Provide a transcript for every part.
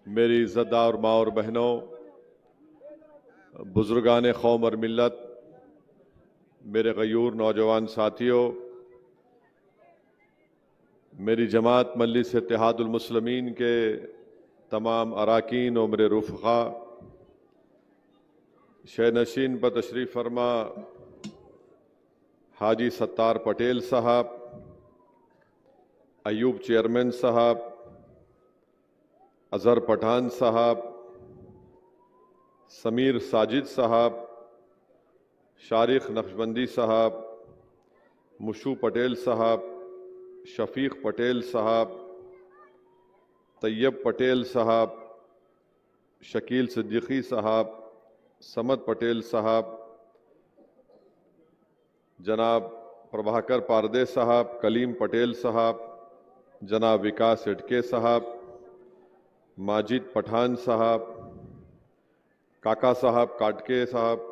मेरी इज़्ज़तदार माँ और बहनों, बुजुर्गान कौम और मिल्लत, मेरे गयूर नौजवान साथियों, मेरी जमात मजलिस इत्तेहादुल मुस्लिमीन के तमाम अराकीन और मेरे रुफ़क़ा, शहनशीन पर तशरीफ़ फरमा हाजी सत्तार पटेल साहब, अयूब चेयरमैन साहब, अज़हर पठान साहब, समीर साजिद साहब, शारिक नक्शबंदी साहब, मुशू पटेल साहब, शफीक पटेल साहब, तैयब पटेल साहब, शकील सिद्दीकी साहब, समद पटेल साहब, जनाब प्रभाकर पारदे साहब, कलीम पटेल साहब, जनाब विकास इटके साहब, माजिद पठान साहब, काका साहब काटके साहब,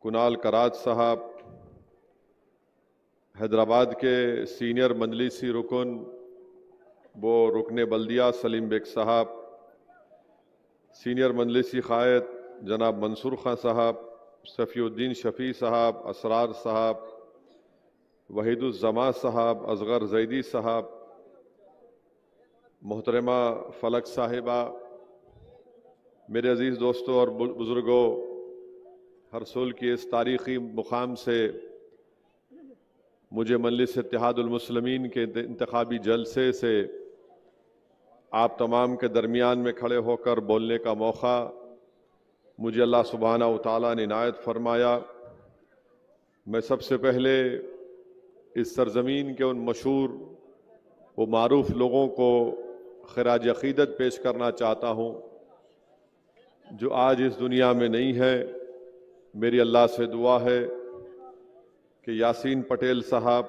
कुनाल कराज साहब, हैदराबाद के सीनियर मजलिसी रुकन वो रुकने बल्दिया सलीम बेग साहब, सीनियर मजलिसी क़ायद जनाब मंसूर खां साहब, सफ़ीउद्दीन शफ़ी साहब, असरार साहब, वहीदुज़्ज़मा साहब, असगर जैदी साहब, मोहतरमा फलक साहिबा, मेरे अज़ीज़ दोस्तों और बुज़ुर्गों, हरसोल की इस तारीख़ी मुकाम से मुझे मजलिस इत्तेहादुल मुस्लिमीन के इंतखाबी जलसे से आप तमाम के दरमियान में खड़े होकर बोलने का मौका मुझे अल्लाह सुब्हाना व तआला ने इनायत फरमाया। मैं सबसे पहले इस सरज़मीन के उन मशहूर व मारूफ लोगों को खिराज अक़ीदत पेश करना चाहता हूँ जो आज इस दुनिया में नहीं है। मेरी अल्लाह से दुआ है कि यासीन पटेल साहब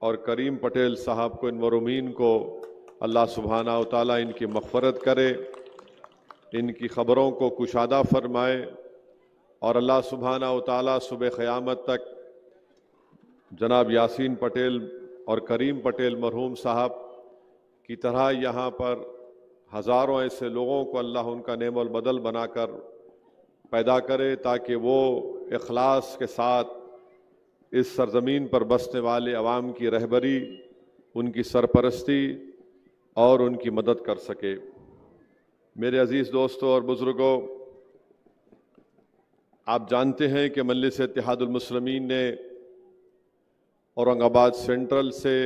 और करीम पटेल साहब को, इन मरूमीन को अल्लाह सुब्हाना व तआला इनकी मग़फ़रत करे, इनकी ख़बरों को कुशादा फरमाए और अल्लाह सुब्हाना व तआला सुबह क़यामत तक जनाब यासीन पटेल और करीम पटेल मरहूम साहब की तरह यहाँ पर हज़ारों ऐसे लोगों को अल्लाह उनका नेमल बदल बनाकर पैदा करे ताकि वो इखलास के साथ इस सरज़मीन पर बसने वाले अवाम की रहबरी, उनकी सरपरस्ती और उनकी मदद कर सके। मेरे अज़ीज़ दोस्तों और बुज़ुर्गों, आप जानते हैं कि मजलिस इत्तेहादुल मुस्लिमीन ने औरंगाबाद सेंट्रल से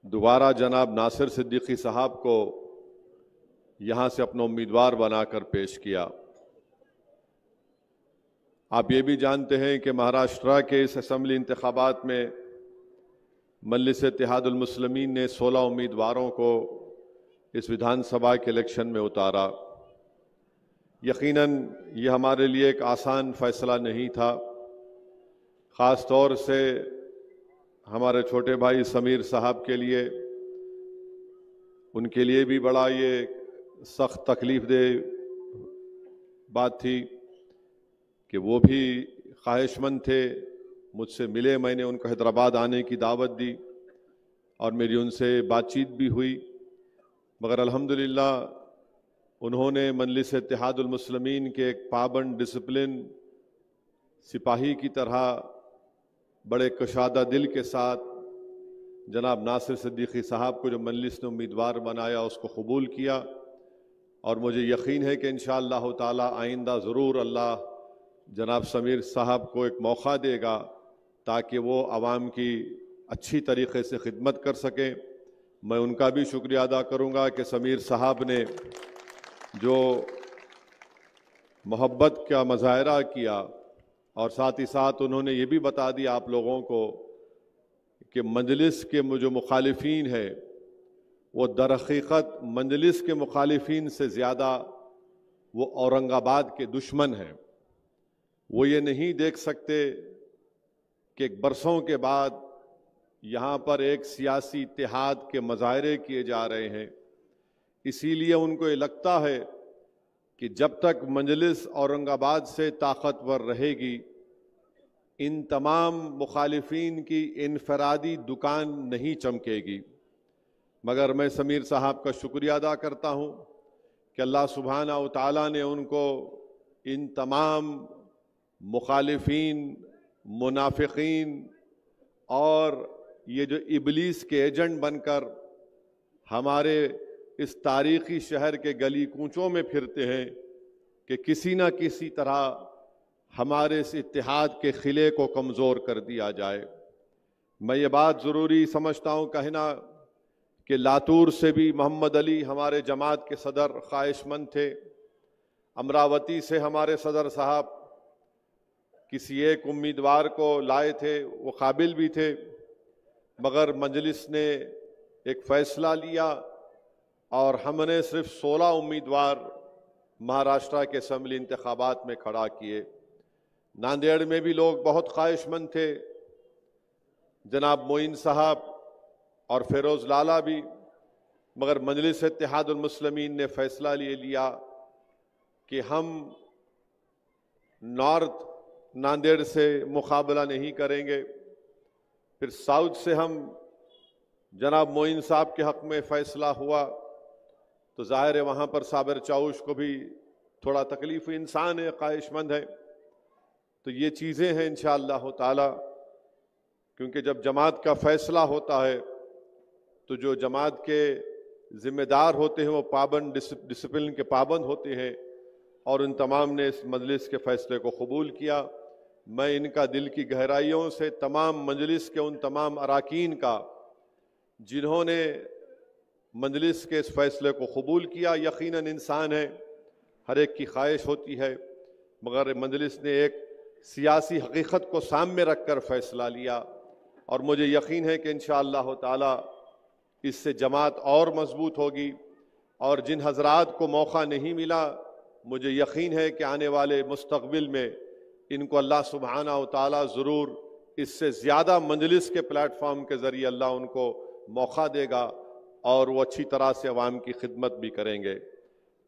दोबारा जनाब नासिर सिद्दीकी साहब को यहाँ से अपना उम्मीदवार बनाकर पेश किया। आप ये भी जानते हैं कि महाराष्ट्र के इस असम्बली इंतखाबात में मजलिस इत्तेहादुल मुस्लिमीन ने 16 उम्मीदवारों को इस विधानसभा के इलेक्शन में उतारा। यकीनन ये हमारे लिए एक आसान फैसला नहीं था, ख़ास तौर से हमारे छोटे भाई समीर साहब के लिए, उनके लिए भी बड़ा ये सख्त तकलीफ़ दे बात थी कि वो भी ख्वाहिशमंद थे, मुझसे मिले, मैंने उनको हैदराबाद आने की दावत दी और मेरी उनसे बातचीत भी हुई, मगर अल्हम्दुलिल्लाह उन्होंने मजलिस इत्तेहादुल मुस्लिमीन के एक पाबंद डिसिप्लिन सिपाही की तरह बड़े कशादा दिल के साथ जनाब नासिर सिद्दीकी साहब को जो मजलिस ने उम्मीदवार बनाया उसको कबूल किया और मुझे यकीन है कि इंशाअल्लाह ताला आइंदा ज़रूर अल्लाह जनाब समीर साहब को एक मौका देगा ताकि वो आवाम की अच्छी तरीक़े से खिदमत कर सकें। मैं उनका भी शुक्रिया अदा करूँगा कि समीर साहब ने जो मोहब्बत का मुज़ाहरा किया और साथ ही साथ उन्होंने ये भी बता दिया आप लोगों को कि मजलिस के जो मुखालिफिन है वो दर हकीकत मजलिस के मुखालिफिन से ज़्यादा वो औरंगाबाद के दुश्मन हैं। वो ये नहीं देख सकते कि बरसों के बाद यहाँ पर एक सियासी इत्तेहाद के मुज़ाहरे किए जा रहे हैं, इसीलिए उनको ये लगता है कि जब तक मजलिस औरंगाबाद से ताकतवर रहेगी इन तमाम मुखालिफिन की इनफरादी दुकान नहीं चमकेगी। मगर मैं समीर साहब का शुक्रिया अदा करता हूँ कि अल्लाह सुब्हाना व तआला ने उनको इन तमाम मुखालिफिन, मुनाफिकीन और ये जो इबलीस के एजेंट बनकर हमारे इस तारीखी शहर के गली कूचों में फिरते हैं कि किसी न किसी तरह हमारे इस इत्तेहाद के खिले को कमज़ोर कर दिया जाए। मैं ये बात ज़रूरी समझता हूँ कहना कि लातूर से भी मोहम्मद अली हमारे जमात के सदर ख्वाहिशमंद थे। अमरावती से हमारे सदर साहब किसी एक उम्मीदवार को लाए थे, वो काबिल भी थे, मगर मजलिस ने एक फ़ैसला लिया और हमने सिर्फ 16 उम्मीदवार महाराष्ट्र के असम्बली इंतखाबात में खड़ा किए। नांदेड़ में भी लोग बहुत ख्वाहिशमंद थे, जनाब मोइन साहब और फिरोज़ लाला भी, मगर मजलिस इत्तेहादुल मुस्लिमीन ने फ़ैसला ये लिया कि हम नॉर्थ नांदेड़ से मुकाबला नहीं करेंगे। फिर साउथ से हम जनाब मोइन साहब के हक़ में फ़ैसला हुआ तो ज़ाहिर है वहाँ पर साबिर चाउश को भी थोड़ा तकलीफ़, इंसान है, ख्वाहिशमंद है। तो ये चीज़ें हैं इंशाअल्लाह ताला, क्योंकि जब जमात का फ़ैसला होता है तो जो जमात के ज़िम्मेदार होते हैं वो पाबंद, डिसिप्लिन के पाबंद होते हैं और उन तमाम ने इस मजलिस के फ़ैसले को कबूल किया। मैं इनका दिल की गहराइयों से तमाम मजलिस के उन तमाम अराकीन का जिन्होंने मजलिस के इस फ़ैसले को कबूल किया, यकीनन इंसान है, हर एक की ख्वाहिश होती है, मगर मजलिस ने एक सियासी हकीकत को सामने रख कर फ़ैसला लिया और मुझे यकीन है कि इंशाअल्लाह ताला इससे जमात और मजबूत होगी। और जिन हजरात को मौका नहीं मिला, मुझे यकीन है कि आने वाले मुस्तक़बिल में इनको अल्लाह सुब्हाना व तआला ज़रूर इससे ज़्यादा मजलिस के प्लेटफॉर्म के ज़रिए अल्लाह उनको मौका देगा और वो अच्छी तरह से अवाम की खिदमत भी करेंगे।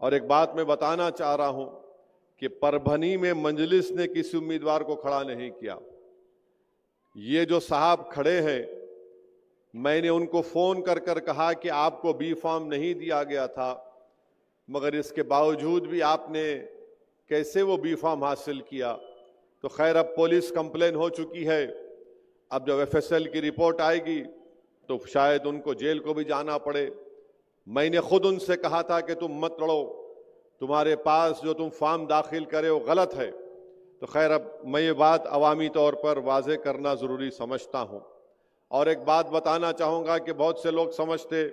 और एक बात मैं बताना चाह रहा हूँ कि परभनी में मजलिस ने किसी उम्मीदवार को खड़ा नहीं किया। ये जो साहब खड़े हैं, मैंने उनको फ़ोन कर कर कहा कि आपको बी फॉर्म नहीं दिया गया था, मगर इसके बावजूद भी आपने कैसे वो बी फॉर्म हासिल किया। तो खैर अब पुलिस कंप्लेन हो चुकी है, अब जब एफएसएल की रिपोर्ट आएगी तो शायद उनको जेल को भी जाना पड़े। मैंने खुद उनसे कहा था कि तुम मत लड़ो, तुम्हारे पास जो तुम फॉर्म दाखिल करे वो गलत है। तो खैर अब मैं ये बात अवामी तौर पर वाज़े करना ज़रूरी समझता हूँ। और एक बात बताना चाहूँगा कि बहुत से लोग समझते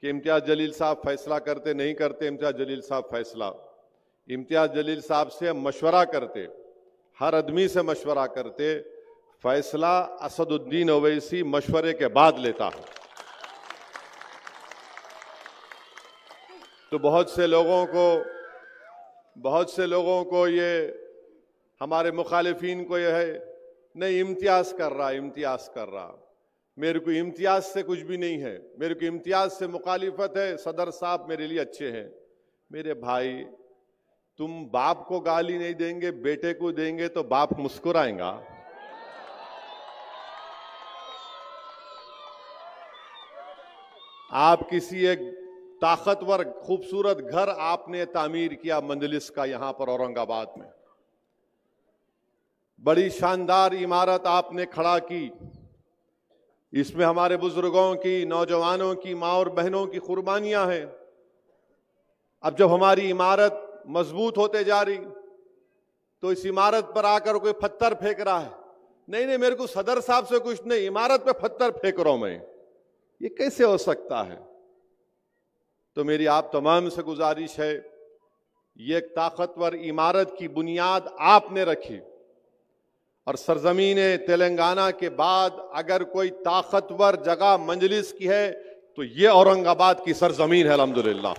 कि इम्तियाज़ जलील साहब फैसला करते, नहीं करते। इम्तियाज़ जलील साहब फैसला, इम्तियाज़ जलील साहब से मशवरा करते, हर आदमी से मशवरा करते। फैसला असदुद्दीन ओवैसी मशवरे के बाद लेता है। तो बहुत से लोगों को ये हमारे मुखालिफिन को ये है नहीं इम्तियाज़ कर रहा। मेरे को इम्तियाज़ से कुछ भी नहीं है, मेरे को इम्तियाज़ से मुखालिफत है। सदर साहब मेरे लिए अच्छे हैं। मेरे भाई, तुम बाप को गाली नहीं देंगे, बेटे को देंगे तो बाप मुस्कुराएगा। आप किसी एक ताकतवर खूबसूरत घर आपने तामीर किया मजलिस का, यहां पर औरंगाबाद में बड़ी शानदार इमारत आपने खड़ा की। इसमें हमारे बुजुर्गों की, नौजवानों की, माँ और बहनों की कुर्बानियां हैं। अब जब हमारी इमारत मजबूत होते जा रही तो इस इमारत पर आकर कोई पत्थर फेंक रहा है, नहीं मेरे को सदर साहब से कुछ नहीं, इमारत पे पत्थर फेंक रहा हूं मैं, ये कैसे हो सकता है? तो मेरी आप तमाम से गुजारिश है, ये एक ताकतवर इमारत की बुनियाद आपने रखी और सरजमीन तेलंगाना के बाद अगर कोई ताकतवर जगह मजलिस की है तो ये औरंगाबाद की सरजमीन है, अल्हम्दुलिल्लाह।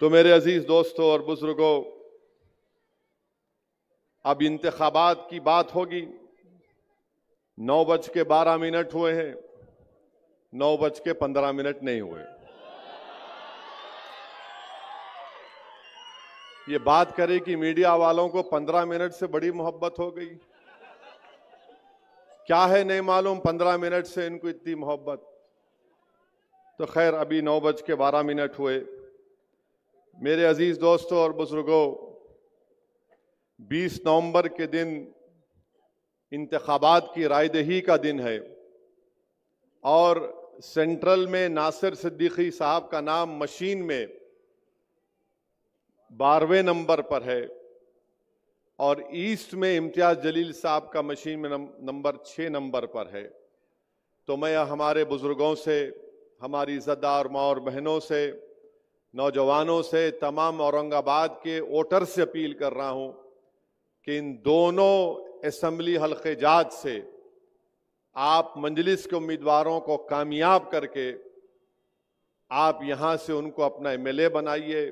तो मेरे अजीज दोस्तों और बुजुर्गों, अब इंतखाबात की बात होगी। 9:12 हुए हैं, 9:15 नहीं हुए। ये बात करें कि मीडिया वालों को 15 मिनट से बड़ी मोहब्बत हो गई क्या है नहीं मालूम, 15 मिनट से इनको इतनी मोहब्बत। तो खैर अभी 9:12 हुए। मेरे अजीज दोस्तों और बुजुर्गों, 20 नवंबर के दिन इंतखाबात की रायदही का दिन है और सेंट्रल में नासिर सिद्दीकी साहब का नाम मशीन में 12वें नंबर पर है और ईस्ट में इम्तियाज जलील साहब का मशीन में नंबर 6 नंबर पर है। तो मैं हमारे बुजुर्गों से, हमारी इज़्ज़तदार माँ और बहनों से, नौजवानों से, तमाम औरंगाबाद के वोटर से अपील कर रहा हूं कि इन दोनों असेंबली हल्के जात से आप मजलिस के उम्मीदवारों को कामयाब करके आप यहां से उनको अपना एमएलए बनाइए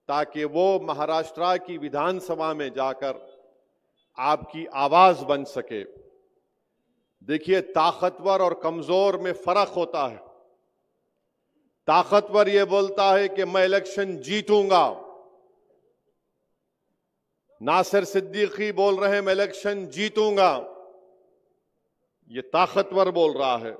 ताकि वो महाराष्ट्र की विधानसभा में जाकर आपकी आवाज बन सके। देखिए, ताकतवर और कमजोर में फर्क होता है। ताकतवर ये बोलता है कि मैं इलेक्शन जीतूंगा, नासिर सिद्दीकी बोल रहे हैं मैं इलेक्शन जीतूंगा, ये ताकतवर बोल रहा है।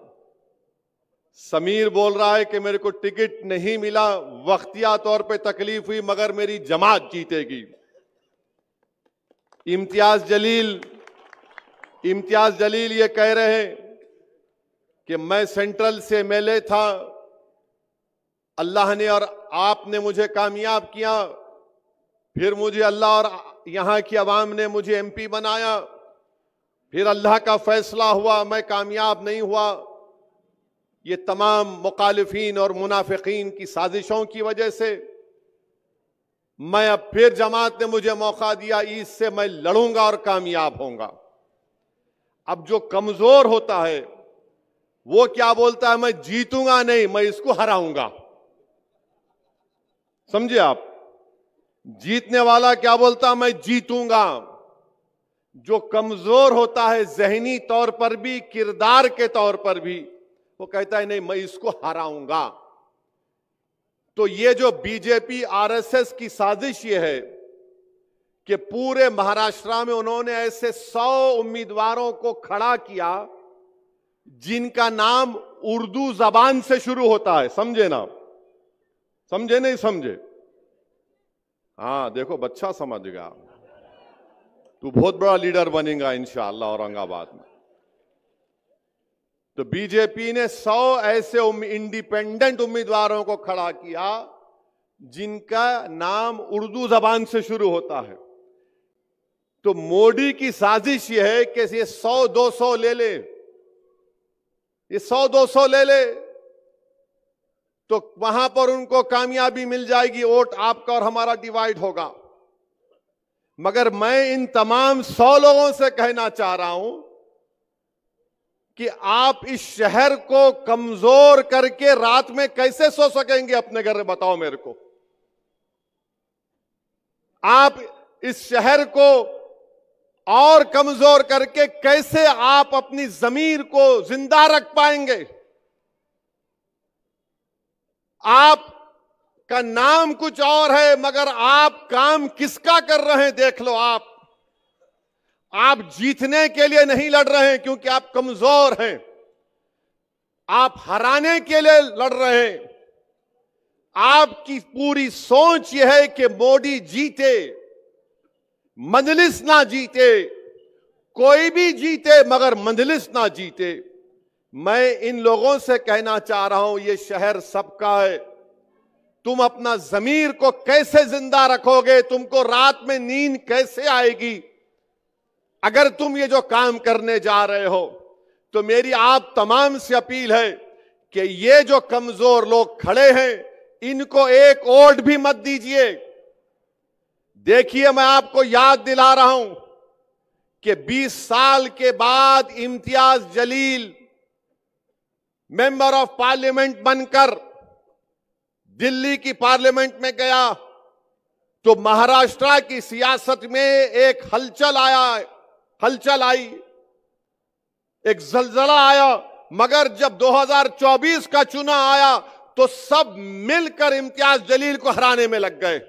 समीर बोल रहा है कि मेरे को टिकट नहीं मिला, वक्तिया तौर पे तकलीफ हुई, मगर मेरी जमात जीतेगी। इम्तियाज जलील ये कह रहे हैं कि मैं सेंट्रल से एमएलए था, अल्लाह ने और आपने मुझे कामयाब किया, फिर मुझे अल्लाह और यहां की आवाम ने मुझे एमपी बनाया, फिर अल्लाह का फैसला हुआ, मैं कामयाब नहीं हुआ। ये तमाम मुखालिफिन और मुनाफिकीन की साजिशों की वजह से मैं अब फिर जमात ने मुझे मौका दिया, इससे मैं लड़ूंगा और कामयाब होऊंगा। अब जो कमजोर होता है वो क्या बोलता है, मैं जीतूंगा नहीं, मैं इसको हराऊंगा। समझे आप? जीतने वाला क्या बोलता, मैं जीतूंगा। जो कमजोर होता है जहनी तौर पर भी, किरदार के तौर पर भी, वो कहता है नहीं, मैं इसको हराऊंगा। तो ये जो बीजेपी आरएसएस की साजिश ये है कि पूरे महाराष्ट्र में उन्होंने ऐसे 100 उम्मीदवारों को खड़ा किया जिनका नाम उर्दू जबान से शुरू होता है। समझे ना? समझे नहीं समझे? हाँ, देखो बच्चा समझ गया। तू बहुत बड़ा लीडर बनेगा इंशाअल्लाह औरंगाबाद में। तो बीजेपी ने 100 ऐसे इंडिपेंडेंट उम्मीदवारों को खड़ा किया जिनका नाम उर्दू जबान से शुरू होता है। तो मोदी की साजिश यह है कि ये 100-200 ले ले, ये 100-200 ले ले तो वहां पर उनको कामयाबी मिल जाएगी, वोट आपका और हमारा डिवाइड होगा। मगर मैं इन तमाम 100 लोगों से कहना चाह रहा हूं कि आप इस शहर को कमजोर करके रात में कैसे सो सकेंगे अपने घर में, बताओ मेरे को। आप इस शहर को और कमजोर करके कैसे आप अपनी जमीर को जिंदा रख पाएंगे? आप का नाम कुछ और है मगर आप काम किसका कर रहे हैं देख लो। आप जीतने के लिए नहीं लड़ रहे हैं क्योंकि आप कमजोर हैं, आप हराने के लिए लड़ रहे हैं। आपकी पूरी सोच यह है कि मोदी जीते, मजलिस ना जीते, कोई भी जीते मगर मजलिस ना जीते। मैं इन लोगों से कहना चाह रहा हूं, ये शहर सबका है। तुम अपना जमीर को कैसे जिंदा रखोगे? तुमको रात में नींद कैसे आएगी अगर तुम ये जो काम करने जा रहे हो? तो मेरी आप तमाम से अपील है कि ये जो कमजोर लोग खड़े हैं इनको एक वोट भी मत दीजिए। देखिए, मैं आपको याद दिला रहा हूं कि 20 साल के बाद Imtiaz Jaleel member of parliament बनकर दिल्ली की पार्लियामेंट में गया तो महाराष्ट्र की सियासत में एक हलचल आई, एक जलजला आया। मगर जब 2024 का चुनाव आया तो सब मिलकर इम्तियाज जलील को हराने में लग गए।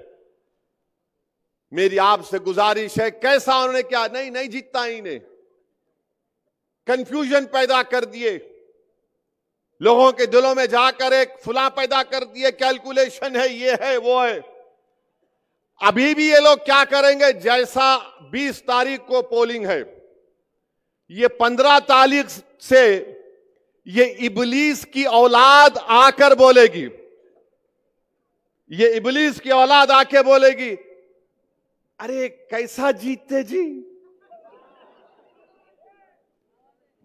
मेरी आपसे गुजारिश है, कैसा उन्होंने क्या? नहीं जीतता ही नहीं। कंफ्यूजन पैदा कर दिए, लोगों के दिलों में जाकर एक फुला पैदा कर दिए, कैलकुलेशन है, ये है वो है। अभी भी ये लोग क्या करेंगे, जैसा 20 तारीख को पोलिंग है, ये 15 तारीख से ये इबलीस की औलाद आकर बोलेगी, ये इबलीस की औलाद आके बोलेगी, अरे कैसा जीतते जी,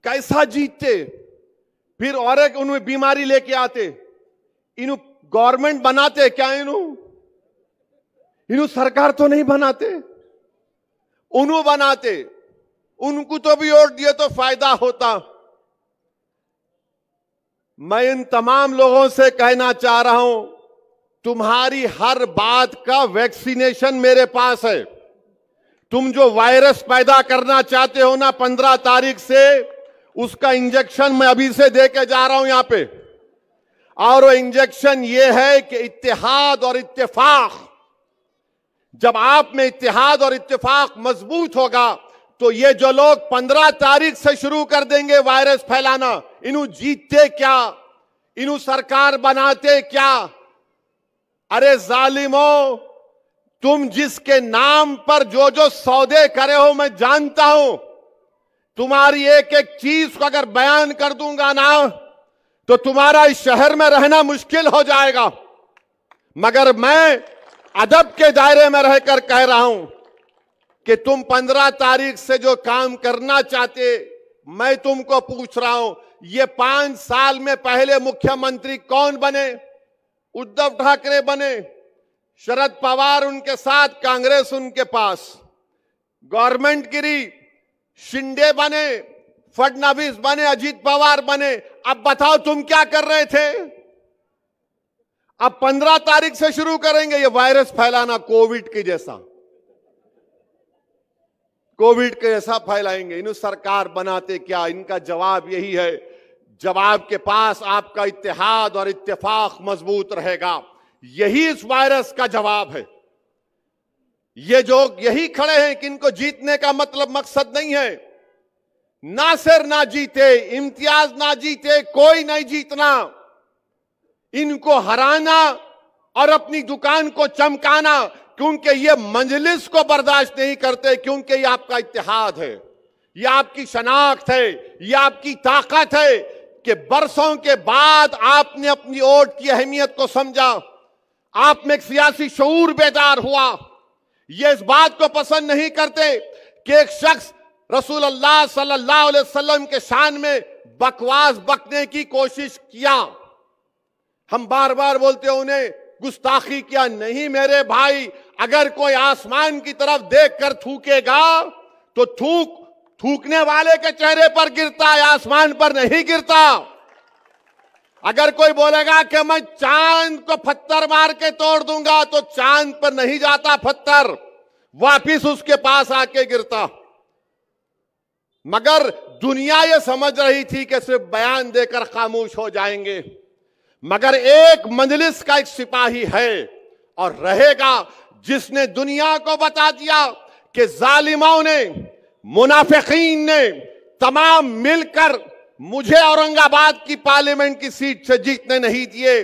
कैसा जीतते। फिर और एक उनमें बीमारी लेके आते, इन्हों गवर्नमेंट बनाते क्या, इन्हों सरकार तो नहीं बनाते, उन्हों बनाते, उनको तो भी वोट दिए तो फायदा होता। मैं इन तमाम लोगों से कहना चाह रहा हूं, तुम्हारी हर बात का वैक्सीनेशन मेरे पास है। तुम जो वायरस पैदा करना चाहते हो ना 15 तारीख से, उसका इंजेक्शन मैं अभी से दे के जा रहा हूं यहां पे। और वो इंजेक्शन ये है कि इत्तेहाद और इत्तेफाक, जब आप में इत्तेहाद और इत्तेफाक मजबूत होगा तो ये जो लोग 15 तारीख से शुरू कर देंगे वायरस फैलाना, इन्हों जीतते क्या, इन्हों सरकार बनाते क्या। अरे जालिमों, तुम जिसके नाम पर जो जो सौदे करे हो मैं जानता हूं, तुम्हारी एक एक चीज को अगर बयान कर दूंगा ना तो तुम्हारा इस शहर में रहना मुश्किल हो जाएगा। मगर मैं अदब के दायरे में रहकर कह रहा हूं कि तुम 15 तारीख से जो काम करना चाहते, मैं तुमको पूछ रहा हूं, ये 5 साल में पहले मुख्यमंत्री कौन बने? उद्धव ठाकरे बने, शरद पवार उनके साथ, कांग्रेस उनके पास, गवर्नमेंट गिरी, शिंदे बने, फडणवीस बने, अजीत पवार बने। अब बताओ तुम क्या कर रहे थे? अब 15 तारीख से शुरू करेंगे ये वायरस फैलाना, कोविड के जैसा, कोविड के जैसा फैलाएंगे। इन्हें सरकार बनाते क्या? इनका जवाब यही है, जवाब के पास आपका इत्तेहाद और इत्तेफाक मजबूत रहेगा। यही इस वायरस का जवाब है। ये जो यही खड़े हैं कि इनको जीतने का मतलब मकसद नहीं है, नासिर ना जीते, इम्तियाज ना जीते, कोई नहीं जीतना, इनको हराना और अपनी दुकान को चमकाना, क्योंकि ये मजलिस को बर्दाश्त नहीं करते, क्योंकि ये आपका इत्तेहाद है, ये आपकी शनाख्त है, ये आपकी ताकत है कि बरसों के बाद आपने अपनी वोट की अहमियत को समझा, आप में एक सियासी शऊर बेदार हुआ। ये इस बात को पसंद नहीं करते कि एक शख्स रसूलुल्लाह सल्लल्लाहु अलैहि वसल्लम के शान में बकवास बकने की कोशिश किया। हम बार बार बोलते हैं उन्हें गुस्ताखी किया। नहीं मेरे भाई, अगर कोई आसमान की तरफ देखकर थूकेगा तो थूकने वाले के चेहरे पर गिरता है, आसमान पर नहीं गिरता। अगर कोई बोलेगा कि मैं चांद को पत्थर मार के तोड़ दूंगा, तो चांद पर नहीं जाता पत्थर, वापिस उसके पास आके गिरता। मगर दुनिया ये समझ रही थी कि सिर्फ बयान देकर खामोश हो जाएंगे, मगर एक मजलिस का एक सिपाही है और रहेगा जिसने दुनिया को बता दिया कि जालिमों ने, मुनाफिकीन ने तमाम मिलकर मुझे औरंगाबाद की पार्लियामेंट की सीट से जीतने नहीं दिए।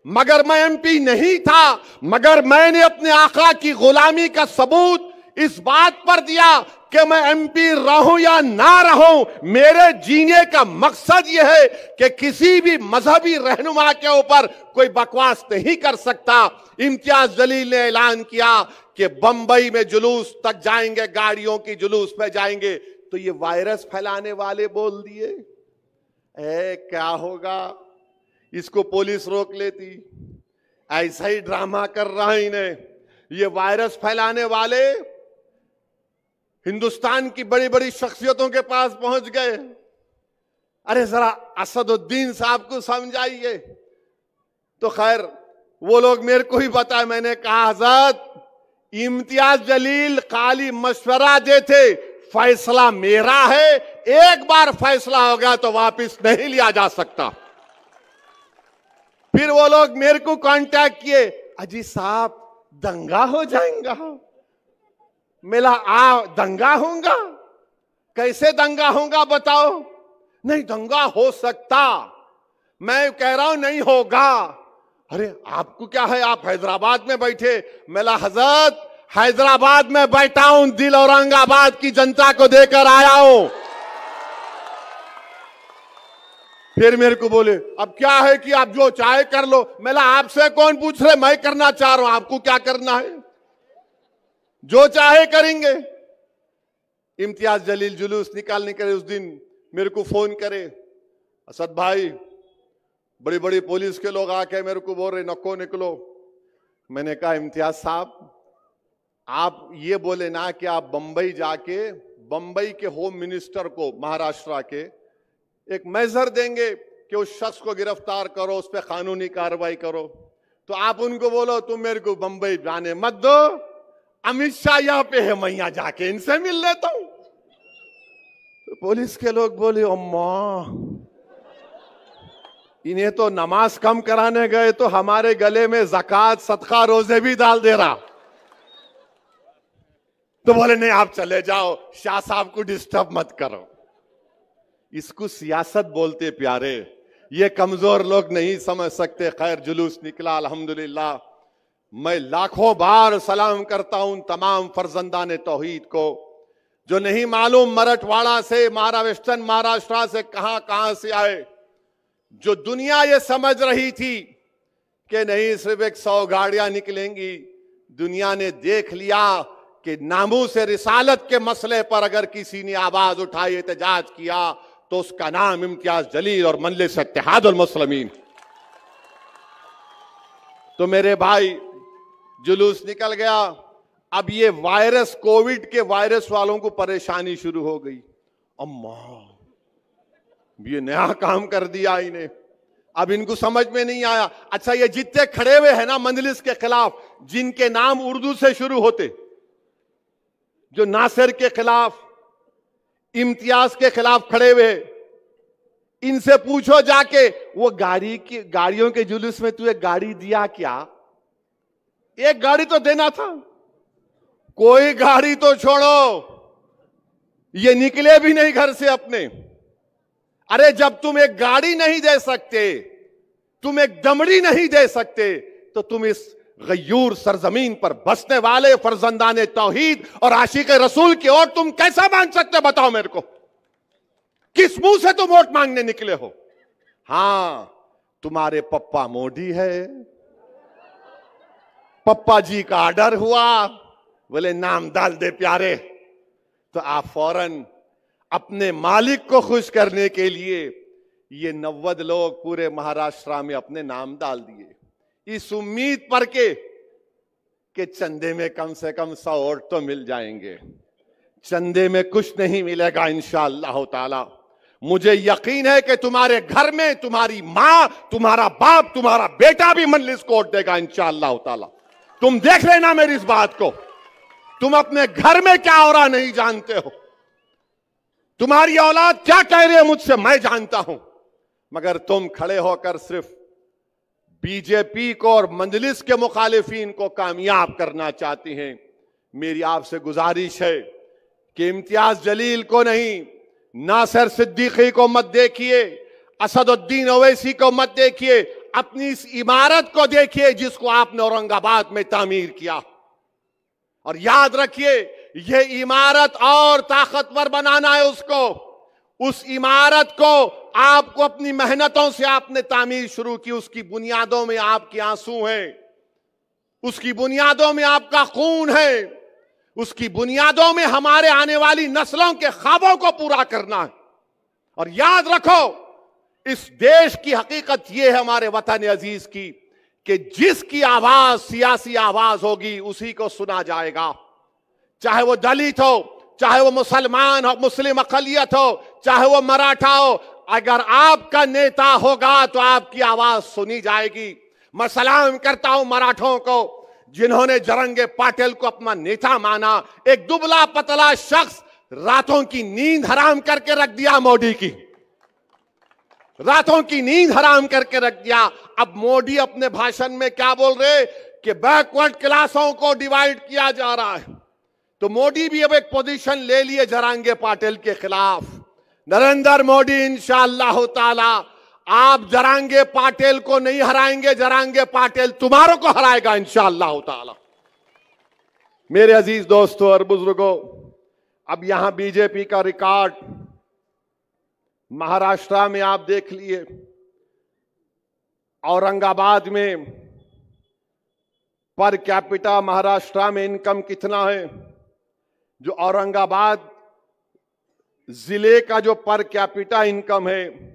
मगर मैं एमपी नहीं था, मगर मैंने अपने आका की गुलामी का सबूत इस बात पर दिया कि मैं एमपी रहूं या ना रहूं, मेरे जीने का मकसद यह है कि किसी भी मजहबी रहनुमा के ऊपर कोई बकवास नहीं कर सकता। इम्तियाज जलील ने ऐलान किया कि बंबई में जुलूस तक जाएंगे, गाड़ियों की जुलूस पे जाएंगे, तो ये वायरस फैलाने वाले बोल दिए। क्या होगा, इसको पुलिस रोक लेती, ऐसा ही ड्रामा कर रहा है इन्हें। ये वायरस फैलाने वाले हिंदुस्तान की बड़ी बड़ी शख्सियतों के पास पहुंच गए। अरे जरा असदुद्दीन साहब को समझाइए। तो खैर वो लोग मेरे को ही बताए। मैंने कहा हज़रत, इम्तियाज जलील खाली मशवरा देते, फैसला मेरा है, एक बार फैसला हो गया तो वापस नहीं लिया जा सकता। फिर वो लोग मेरे को कांटेक्ट किए, अजी साहब दंगा हो जाएगा। मिला दंगा होगा? कैसे दंगा होगा बताओ? नहीं दंगा हो सकता, मैं कह रहा हूं नहीं होगा। अरे आपको क्या है, आप हैदराबाद में बैठे। मेला हजरत हैदराबाद में बैठा हूं, दिल औरंगाबाद की जनता को देकर आया हूं। फिर मेरे को बोले अब क्या है कि आप जो चाहे कर लो। मेला आपसे कौन पूछ रहे, मैं करना चाह रहा हूं, आपको क्या करना है, जो चाहे करेंगे। इम्तियाज जलील जुलूस निकालने के उस दिन मेरे को फोन करे, असद भाई बड़ी बड़ी पुलिस के लोग आके मेरे को बोल रहे नको निकलो। मैंने कहा इम्तियाज साहब आप ये बोले ना कि आप बंबई जाके बंबई के होम मिनिस्टर को महाराष्ट्र के एक मेजर देंगे कि उस शख्स को गिरफ्तार करो, उस पर कानूनी कार्रवाई करो, तो आप उनको बोलो तुम मेरे को बंबई जाने मत दो, अमित शाह यहां पे है, मैं यहां जाके इनसे मिल लेता हूं। तो पुलिस के लोग बोले अम्मा इन्हें तो नमाज कम कराने गए तो हमारे गले में ज़कात सदका रोजे भी डाल दे रहा। तो बोले नहीं आप चले जाओ, शाह साहब को डिस्टर्ब मत करो। इसको सियासत बोलते प्यारे, ये कमजोर लोग नहीं समझ सकते। खैर जुलूस निकला अल्हम्दुलिल्लाह। मैं लाखों बार सलाम करता हूं तमाम फर्जंदान तौहीद को, जो नहीं मालूम मराठवाड़ा से वेस्टर्न महाराष्ट्र से कहां से आए, जो दुनिया ये समझ रही थी कि नहीं सिर्फ 100 गाड़ियां निकलेंगी। दुनिया ने देख लिया कि नामूस से रिसालत के मसले पर अगर किसी ने आवाज उठाई, एहतजाज किया, तो उसका नाम इम्तियाज जलील और मजलिस इत्तेहादुल मुस्लिमीन। तो मेरे भाई जुलूस निकल गया। अब ये वायरस, कोविड के वायरस वालों को परेशानी शुरू हो गई। अम्मा ये नया काम कर दिया इन्हें, अब इनको समझ में नहीं आया। अच्छा ये जितने खड़े हुए हैं ना मजलिस के खिलाफ, जिनके नाम उर्दू से शुरू होते, जो नासिर के खिलाफ, इम्तियाज के खिलाफ खड़े हुए, इनसे पूछो जाके वो गाड़ियों के जुलूस में तू एक गाड़ी दिया क्या? एक गाड़ी तो देना था, कोई गाड़ी तो छोड़ो, ये निकले भी नहीं घर से अपने। अरे जब तुम एक गाड़ी नहीं दे सकते, तुम एक दमड़ी नहीं दे सकते, तो तुम इस गयूर सरजमीन पर बसने वाले फर्जंदाने तौहीद और आशिक रसूल की ओर तुम कैसा मांग सकते, बताओ मेरे को। किस मुंह से तुम वोट मांगने निकले हो? हां तुम्हारे पप्पा मोदी है, पप्पा जी का ऑर्डर हुआ, बोले नाम डाल दे प्यारे, तो आप फौरन अपने मालिक को खुश करने के लिए ये 90 लोग पूरे महाराष्ट्र में अपने नाम डाल दिए, इस उम्मीद पर कि चंदे में कम से कम 100 वोट तो मिल जाएंगे। चंदे में कुछ नहीं मिलेगा इंशाअल्लाह ताला। मुझे यकीन है कि तुम्हारे घर में तुम्हारी मां, तुम्हारा बाप, तुम्हारा बेटा भी मजलिस को वोट देगा इंशाअल्लाह ताला। तुम देख लेना मेरी इस बात को। तुम अपने घर में क्या हो रहा नहीं जानते हो, तुम्हारी औलाद क्या कह रही है मुझसे मैं जानता हूं, मगर तुम खड़े होकर सिर्फ बीजेपी को और मजलिस के मुखालिफिन को कामयाब करना चाहती हैं। मेरी आपसे गुजारिश है कि इम्तियाज जलील को नहीं, नासिर सिद्दीकी को मत देखिए, असदुद्दीन ओवैसी को मत देखिए, अपनी इस इमारत को देखिए जिसको आपने औरंगाबाद में तामीर किया। और याद रखिए यह इमारत और ताकतवर बनाना है उसको। उस इमारत को आपको अपनी मेहनतों से आपने तामीर शुरू की, उसकी बुनियादों में आपके आंसू हैं, उसकी बुनियादों में आपका खून है, उसकी बुनियादों में हमारे आने वाली नस्लों के ख्वाबों को पूरा करना है। और याद रखो इस देश की हकीकत यह है हमारे वतन अजीज की, कि जिसकी आवाज सियासी आवाज होगी उसी को सुना जाएगा, चाहे वो दलित हो, चाहे वो मुसलमान हो, मुस्लिम अकलियत हो, चाहे वो मराठा हो। अगर आपका नेता होगा तो आपकी आवाज सुनी जाएगी। मैं सलाम करता हूं मराठों को जिन्होंने जरंगे पाटिल को अपना नेता माना। एक दुबला पतला शख्स रातों की नींद हराम करके रख दिया मोदी की, रातों की नींद हराम करके रख दिया। अब मोदी अपने भाषण में क्या बोल रहे कि बैकवर्ड क्लासों को डिवाइड किया जा रहा है। तो मोदी भी अब एक पोजीशन ले लिए जरांगे पाटिल के खिलाफ। नरेंद्र मोदी इंशाअल्लाह ताला आप जरांगे पाटिल को नहीं हराएंगे, जरांगे पाटिल तुम्हारों को हराएगा इंशाअल्लाह ताला। मेरे अजीज दोस्तों और बुजुर्गों, अब यहां बीजेपी का रिकॉर्ड महाराष्ट्र में आप देख लिए, औरंगाबाद में पर कैपिटा महाराष्ट्र में इनकम कितना है? जो औरंगाबाद जिले का जो पर कैपिटा इनकम है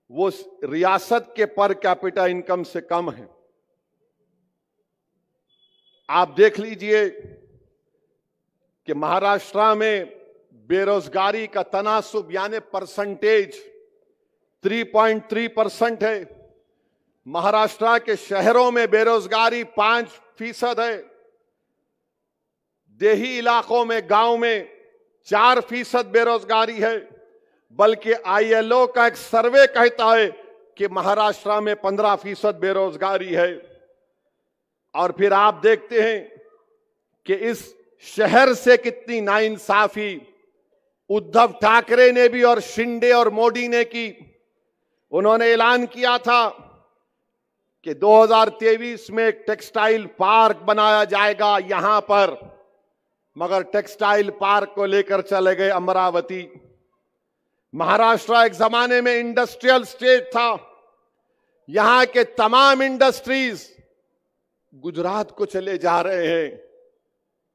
वो रियासत के पर कैपिटा इनकम से कम है। आप देख लीजिए कि महाराष्ट्र में बेरोजगारी का तनासुब यानी परसेंटेज 3.3% है। महाराष्ट्र के शहरों में बेरोजगारी 5% है, देही इलाकों में, गांव में 4% बेरोजगारी है। बल्कि आईएलओ का एक सर्वे कहता है कि महाराष्ट्र में 15% बेरोजगारी है। और फिर आप देखते हैं कि इस शहर से कितनी नाइंसाफी उद्धव ठाकरे ने भी और शिंदे और मोदी ने की। उन्होंने ऐलान किया था कि 2023 में एक टेक्सटाइल पार्क बनाया जाएगा यहां पर, मगर टेक्सटाइल पार्क को लेकर चले गए अमरावती। महाराष्ट्र एक जमाने में इंडस्ट्रियल स्टेट था, यहां के तमाम इंडस्ट्रीज गुजरात को चले जा रहे हैं।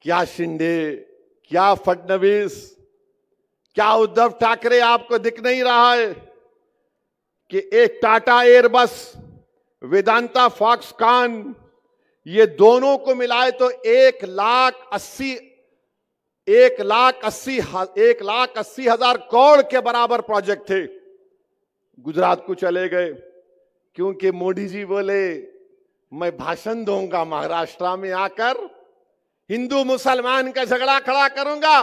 क्या शिंदे, क्या फडणवीस, क्या उद्धव ठाकरे आपको दिख नहीं रहा है कि एक टाटा एयरबस, वेदांता फॉक्सकॉन, ये दोनों को मिलाए तो 1,80,000 करोड़ के बराबर प्रोजेक्ट थे। गुजरात को चले गए क्योंकि मोदी जी बोले मैं भाषण दूंगा महाराष्ट्र में आकर, हिंदू मुसलमान का झगड़ा खड़ा करूंगा,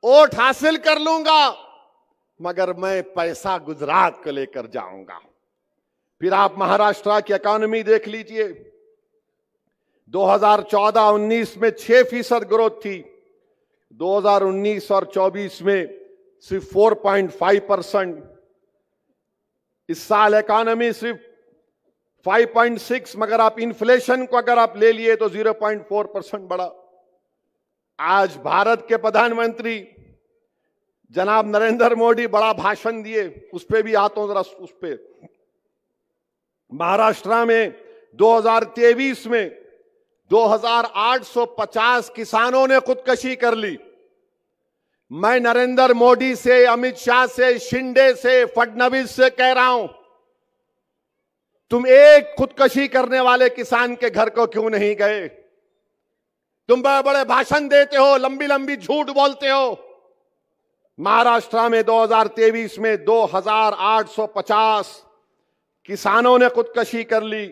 वोट हासिल कर लूंगा, मगर मैं पैसा गुजरात को लेकर जाऊंगा। फिर आप महाराष्ट्र की इकोनॉमी देख लीजिए, 2014-19 में 6% ग्रोथ थी, 2019 और 24 में सिर्फ 4.5%। इस साल इकोनॉमी सिर्फ 5.6, मगर आप इन्फ्लेशन को अगर आप ले लिए तो 0.4% बढ़ा। आज भारत के प्रधानमंत्री जनाब नरेंद्र मोदी बड़ा भाषण दिए, उस पर भी आता हूं जरा उस पे। महाराष्ट्र में 2023 में 2850 किसानों ने खुदकुशी कर ली। मैं नरेंद्र मोदी से, अमित शाह से, शिंदे से, फडणवीस से कह रहा हूं, तुम एक खुदकुशी करने वाले किसान के घर को क्यों नहीं गए? तुम बड़े बड़े भाषण देते हो, लंबी लंबी झूठ बोलते हो। महाराष्ट्र में 2023 में 2850 किसानों ने खुदकुशी कर ली।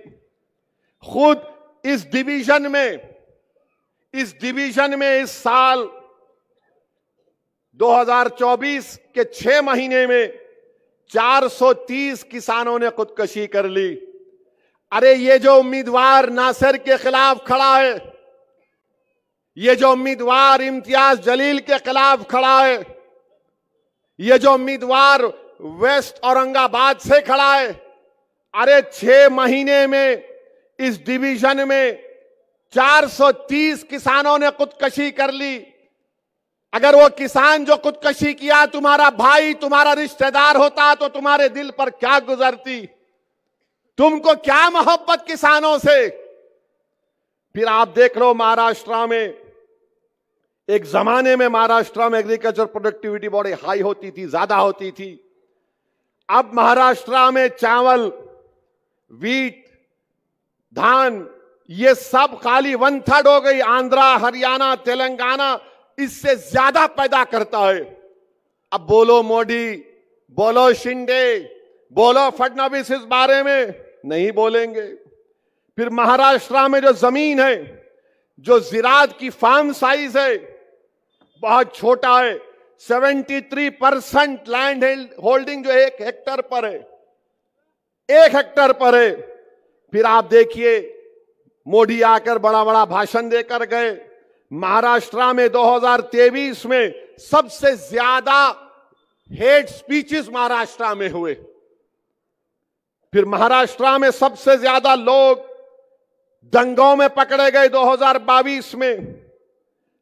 खुद इस डिवीजन में इस साल 2024 के 6 महीने में 430 किसानों ने खुदकुशी कर ली। अरे ये जो उम्मीदवार नासिर के खिलाफ खड़ा है, ये जो उम्मीदवार इम्तियाज जलील के खिलाफ खड़ा है, ये जो उम्मीदवार वेस्ट औरंगाबाद से खड़ा है, अरे 6 महीने में इस डिवीजन में 430 किसानों ने खुदकुशी कर ली। अगर वो किसान जो खुदकुशी किया तुम्हारा भाई, तुम्हारा रिश्तेदार होता तो तुम्हारे दिल पर क्या गुजरती? तुमको क्या मोहब्बत किसानों से? फिर आप देख लो महाराष्ट्र में, एक जमाने में महाराष्ट्र में एग्रीकल्चर प्रोडक्टिविटी बड़ी हाई होती थी, ज्यादा होती थी। अब महाराष्ट्र में चावल, वीट, धान, ये सब खाली 1/3 हो गई। आंध्रा, हरियाणा, तेलंगाना इससे ज्यादा पैदा करता है। अब बोलो मोदी, बोलो शिंदे, बोलो फडणवीस, इस बारे में नहीं बोलेंगे। फिर महाराष्ट्र में जो जमीन है, जो जिरात की फार्म साइज है बहुत छोटा है, 73% लैंड होल्डिंग जो 1 हेक्टर पर है, 1 हेक्टर पर है। फिर आप देखिए मोदी आकर बड़ा बड़ा भाषण देकर गए। महाराष्ट्र में 2023 में सबसे ज्यादा हेट स्पीचेस महाराष्ट्र में हुए। फिर महाराष्ट्र में सबसे ज्यादा लोग दंगों में पकड़े गए 2022 में।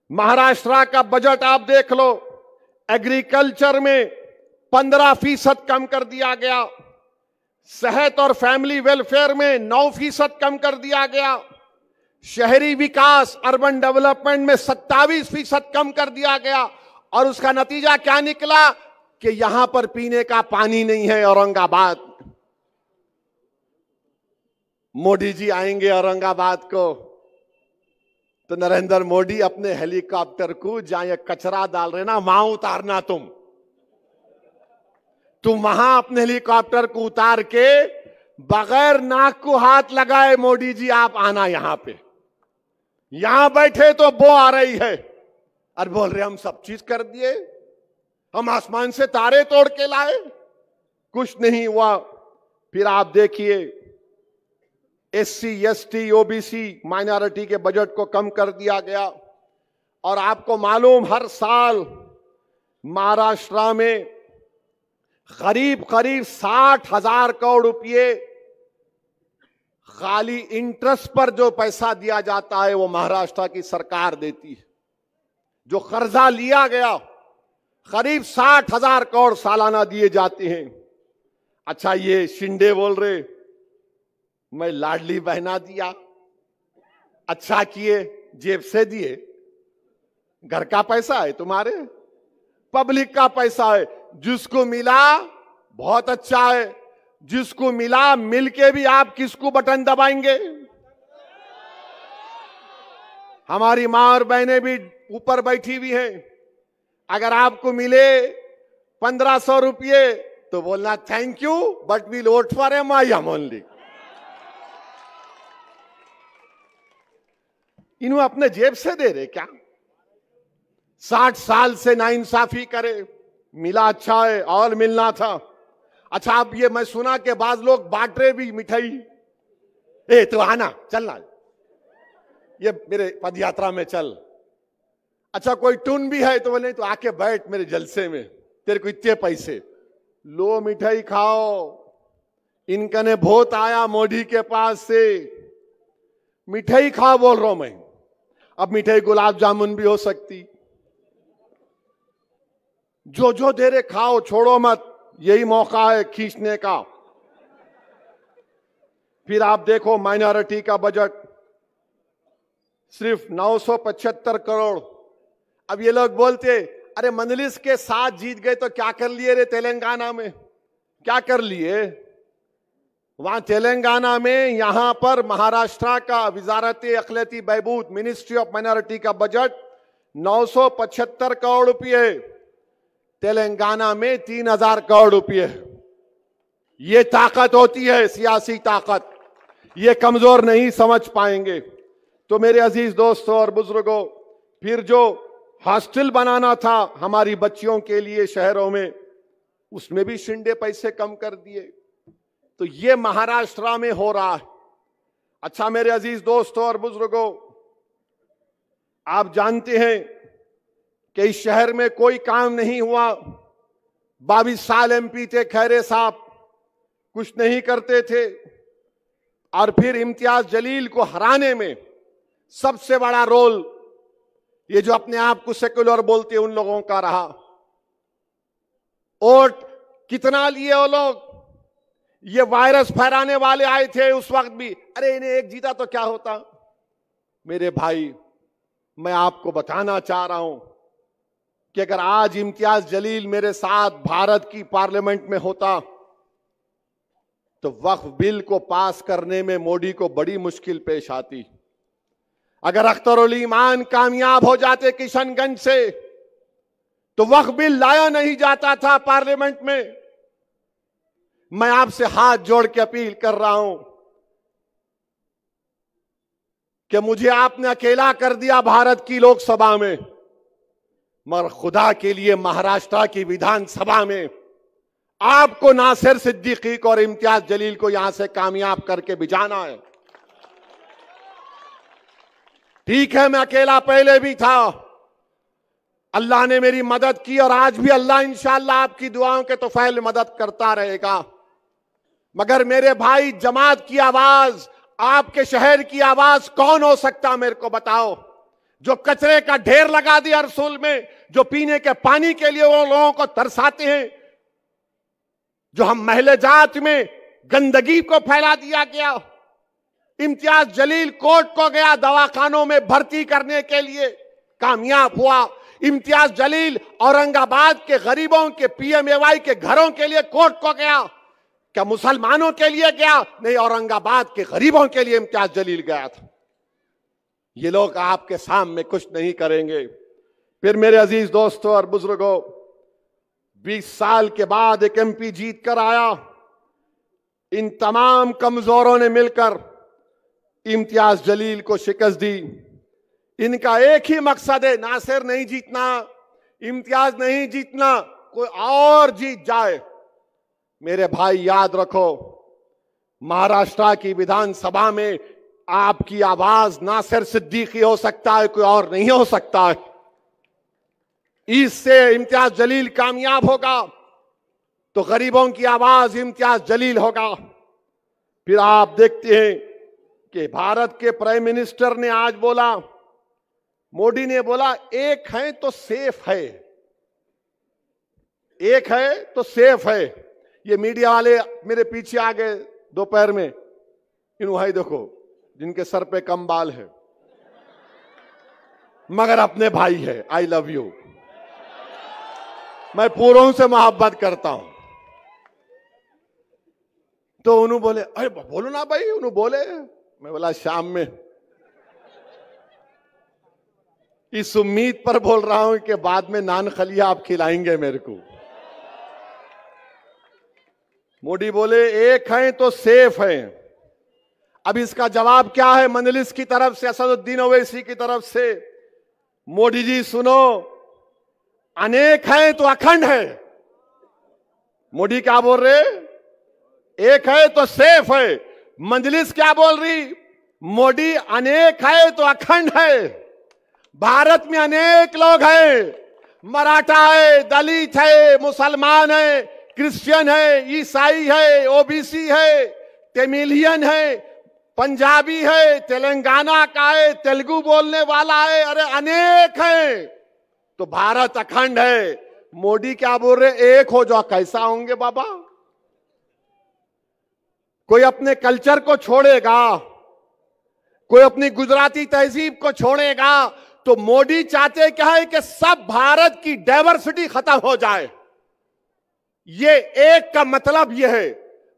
महाराष्ट्र का बजट आप देख लो, एग्रीकल्चर में 15% कम कर दिया गया, सेहत और फैमिली वेलफेयर में 9% कम कर दिया गया, शहरी विकास अर्बन डेवलपमेंट में 27% कम कर दिया गया। और उसका नतीजा क्या निकला कि यहां पर पीने का पानी नहीं है औरंगाबाद। मोदी जी आएंगे औरंगाबाद को तो नरेंद्र मोदी अपने हेलीकॉप्टर को जहां ये कचरा डाल रहे ना वहां उतारना, तुम वहां अपने हेलीकॉप्टर को उतार के बगैर नाक को हाथ लगाए मोदी जी आप आना यहां पे। यहां बैठे तो बो आ रही है और बोल रहे हम सब चीज कर दिए, हम आसमान से तारे तोड़ के लाए, कुछ नहीं हुआ। फिर आप देखिए SC ST OBC माइनॉरिटी के बजट को कम कर दिया गया। और आपको मालूम हर साल महाराष्ट्र में करीब 60,000 करोड़ रुपए खाली इंटरेस्ट पर जो पैसा दिया जाता है वो महाराष्ट्र की सरकार देती है। जो कर्जा लिया गया करीब 60,000 करोड़ सालाना दिए जाते हैं। अच्छा, ये शिंदे बोल रहे मैं लाडली बहना दिया, अच्छा किए, जेब से दिए, घर का पैसा है तुम्हारे, पब्लिक का पैसा है, जिसको मिला बहुत अच्छा है, जिसको मिला मिलके भी आप किसको बटन दबाएंगे? हमारी मां और बहनें भी ऊपर बैठी हुई हैं। अगर आपको मिले 1500 रुपये तो बोलना thank you but we'll vote for MIM only. इन्हों अपने जेब से दे रहे क्या? 60 साल से नाइंसाफी करे, मिला अच्छा है और मिलना था। अच्छा, अब ये मैं सुना कि बाज लोग बांट रहे भी मिठाई, ए तो आना चलना, ये मेरे पद यात्रा में चल। अच्छा, कोई टून भी है तो बोले तो आके बैठ मेरे जलसे में, तेरे को इतने पैसे, लो मिठाई खाओ। इनका ने बहुत आया मोदी के पास से, मिठाई खाओ बोल रहा हूं मैं। अब मिठाई गुलाब जामुन भी हो सकती, जो जो दे रहे खाओ, छोड़ो मत, यही मौका है खींचने का। फिर आप देखो माइनॉरिटी का बजट सिर्फ 975 करोड़। अब ये लोग बोलते अरे मंजलिस के साथ जीत गए तो क्या कर लिए रे तेलंगाना में, क्या कर लिए वहां तेलंगाना में? यहां पर महाराष्ट्र का वजारत अखिलती बहबूद मिनिस्ट्री ऑफ माइनॉरिटी का बजट 975 करोड़ रुपये, तेलंगाना में 3000 करोड़ रुपये। ये ताकत होती है सियासी ताकत, ये कमजोर नहीं समझ पाएंगे। तो मेरे अजीज दोस्तों और बुजुर्गों, फिर जो हॉस्टल बनाना था हमारी बच्चियों के लिए शहरों में, उसमें भी शिंदे पैसे कम कर दिए। तो ये महाराष्ट्र में हो रहा है। अच्छा मेरे अजीज दोस्तों और बुजुर्गों, आप जानते हैं कि इस शहर में कोई काम नहीं हुआ। 22 साल MP थे खैरे साहब, कुछ नहीं करते थे। और फिर इम्तियाज जलील को हराने में सबसे बड़ा रोल ये जो अपने आप को सेक्युलर बोलते हैं उन लोगों का रहा। वोट कितना लिए वो लोग? ये वायरस फैलाने वाले आए थे उस वक्त भी, अरे इन्हें एक जीता तो क्या होता। मेरे भाई, मैं आपको बताना चाह रहा हूं कि अगर आज इम्तियाज जलील मेरे साथ भारत की पार्लियामेंट में होता तो वक्फ बिल को पास करने में मोदी को बड़ी मुश्किल पेश आती। अगर अख्तरुल ईमान कामयाब हो जाते किशनगंज से तो वक्फ बिल लाया नहीं जाता था पार्लियामेंट में। मैं आपसे हाथ जोड़ के अपील कर रहा हूं कि मुझे आपने अकेला कर दिया भारत की लोकसभा में, मगर खुदा के लिए महाराष्ट्र की विधानसभा में आपको नासिर सिद्दीकी को और इम्तियाज जलील को यहां से कामयाब करके भिजाना है। ठीक है, मैं अकेला पहले भी था, अल्लाह ने मेरी मदद की और आज भी अल्लाह इंशाअल्लाह आपकी दुआओं के तौफैल मदद करता रहेगा। मगर मेरे भाई, जमात की आवाज, आपके शहर की आवाज कौन हो सकता, मेरे को बताओ। जो कचरे का ढेर लगा दिया रसूल में, जो पीने के पानी के लिए वो लोगों को तरसाते हैं, जो हम महले जात में गंदगी को फैला दिया गया। इम्तियाज जलील कोर्ट को गया दवाखानों में भर्ती करने के लिए, कामयाब हुआ। इम्तियाज जलील औरंगाबाद के गरीबों के पीएमएवाई के घरों के लिए कोर्ट को गया। क्या मुसलमानों के लिए गया? नहीं, औरंगाबाद के गरीबों के लिए इम्तियाज जलील गया था। ये लोग आपके सामने कुछ नहीं करेंगे। फिर मेरे अजीज दोस्तों और बुजुर्गों, 20 साल के बाद एक एमपी जीत कर आया। इन तमाम कमजोरों ने मिलकर इम्तियाज जलील को शिकस्त दी। इनका एक ही मकसद है, नासिर नहीं जीतना, इम्तियाज नहीं जीतना, कोई और जीत जाए। मेरे भाई याद रखो, महाराष्ट्र की विधानसभा में आपकी आवाज नासिर सिद्दीकी हो सकता है, कोई और नहीं हो सकता है। इससे इम्तियाज जलील कामयाब होगा तो गरीबों की आवाज इम्तियाज जलील होगा। फिर आप देखते हैं कि भारत के प्राइम मिनिस्टर ने आज बोला, मोदी ने बोला, एक है तो सेफ है, एक है तो सेफ है। ये मीडिया वाले मेरे पीछे आ गए दोपहर में, इन भाई देखो जिनके सर पे कम बाल है मगर अपने भाई है। आई लव यू, मैं पूरों से मोहब्बत करता हूं। तो उन्होंने बोले, अरे बोलो ना भाई, उन्होंने बोले। मैं बोला शाम में, इस उम्मीद पर बोल रहा हूं कि बाद में नान खलिया आप खिलाएंगे मेरे को। मोदी बोले एक है तो सेफ है। अब इसका जवाब क्या है मंजलिस की तरफ से, असदुद्दीन ओवैसी की तरफ से? मोदी जी सुनो, अनेक है तो अखंड है। मोदी क्या बोल रहे? एक है तो सेफ है। मंजलिस क्या बोल रही? मोदी अनेक है तो अखंड है। भारत में अनेक लोग हैं, मराठा है, दलित है, मुसलमान है, क्रिश्चियन है, ईसाई है, ओबीसी है, तमिलियन है, पंजाबी है, तेलंगाना का है, तेलुगु बोलने वाला है, अरे अनेक है। तो भारत अखंड है। मोदी क्या बोल रहे? एक हो जाओ। कैसा होंगे बाबा? कोई अपने कल्चर को छोड़ेगा, कोई अपनी गुजराती तहजीब को छोड़ेगा, तो मोदी चाहते क्या है कि सब भारत की डाइवर्सिटी खत्म हो जाए। ये एक का मतलब ये है।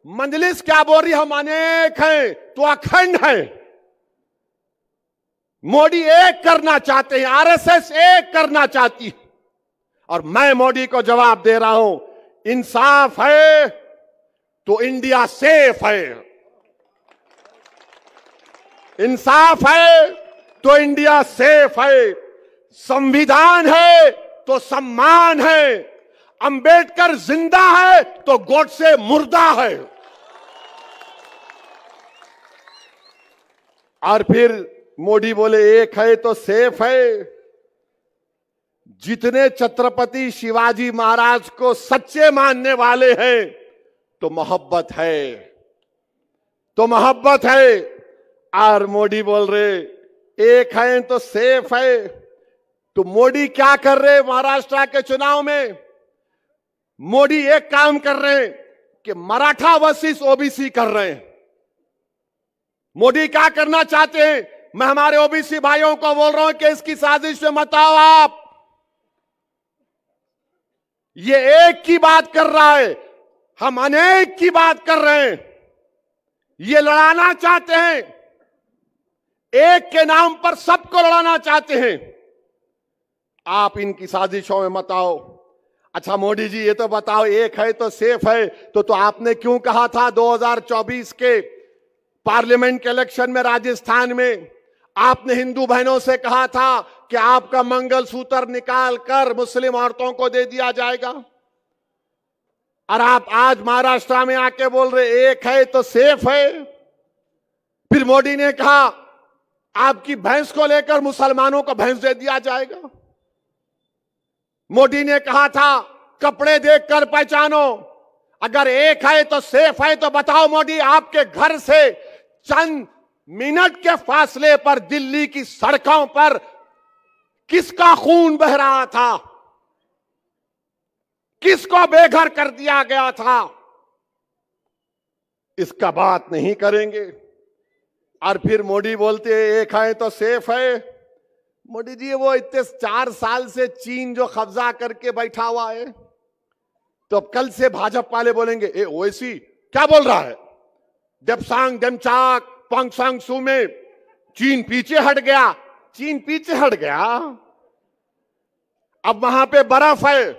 मंजलिस क्या बोल रही? हम अनेक हैं तो अखंड है। मोदी एक करना चाहते हैं, आरएसएस एक करना चाहती है। और मैं मोदी को जवाब दे रहा हूं, इंसाफ है तो इंडिया सेफ है, इंसाफ है तो इंडिया सेफ है, संविधान है तो सम्मान है, अंबेडकर जिंदा है तो गोडसे मुर्दा है। और फिर मोदी बोले एक है तो सेफ है। जितने छत्रपति शिवाजी महाराज को सच्चे मानने वाले हैं तो मोहब्बत है, तो मोहब्बत है। और मोदी बोल रहे एक है तो सेफ है। तो मोदी क्या कर रहे महाराष्ट्र के चुनाव में? मोदी एक काम कर रहे हैं कि मराठा वर्सेस ओबीसी कर रहे हैं। मोदी क्या करना चाहते हैं? मैं हमारे ओबीसी भाइयों को बोल रहा हूं कि इसकी साजिश में मत आओ आप। ये एक की बात कर रहा है, हम अनेक की बात कर रहे हैं। ये लड़ाना चाहते हैं, एक के नाम पर सबको लड़ाना चाहते हैं। आप इनकी साजिशों में मत आओ। अच्छा मोदी जी ये तो बताओ, एक है तो सेफ है, तो आपने क्यों कहा था 2024 के पार्लियामेंट के इलेक्शन में राजस्थान में आपने हिंदू बहनों से कहा था कि आपका मंगलसूत्र निकाल कर मुस्लिम औरतों को दे दिया जाएगा? और आप आज महाराष्ट्र में आके बोल रहे एक है तो सेफ है। फिर मोदी ने कहा आपकी भैंस को लेकर मुसलमानों को भैंस दे दिया जाएगा। मोदी ने कहा था कपड़े देखकर पहचानो, अगर एक है तो सेफ है। तो बताओ मोदी, आपके घर से चंद मिनट के फासले पर दिल्ली की सड़कों पर किसका खून बह रहा था, किसको बेघर कर दिया गया था, इसका बात नहीं करेंगे। और फिर मोदी बोलते एक है तो सेफ है। मोदी जी, वो इतने 4 साल से चीन जो कब्जा करके बैठा हुआ है, तो अब कल से भाजपा वाले बोलेंगे ए ओवैसी क्या बोल रहा है, डेप्सांग डेमचाक पोंगसांग सू में चीन पीछे हट गया। चीन पीछे हट गया, अब वहां पे बर्फ है,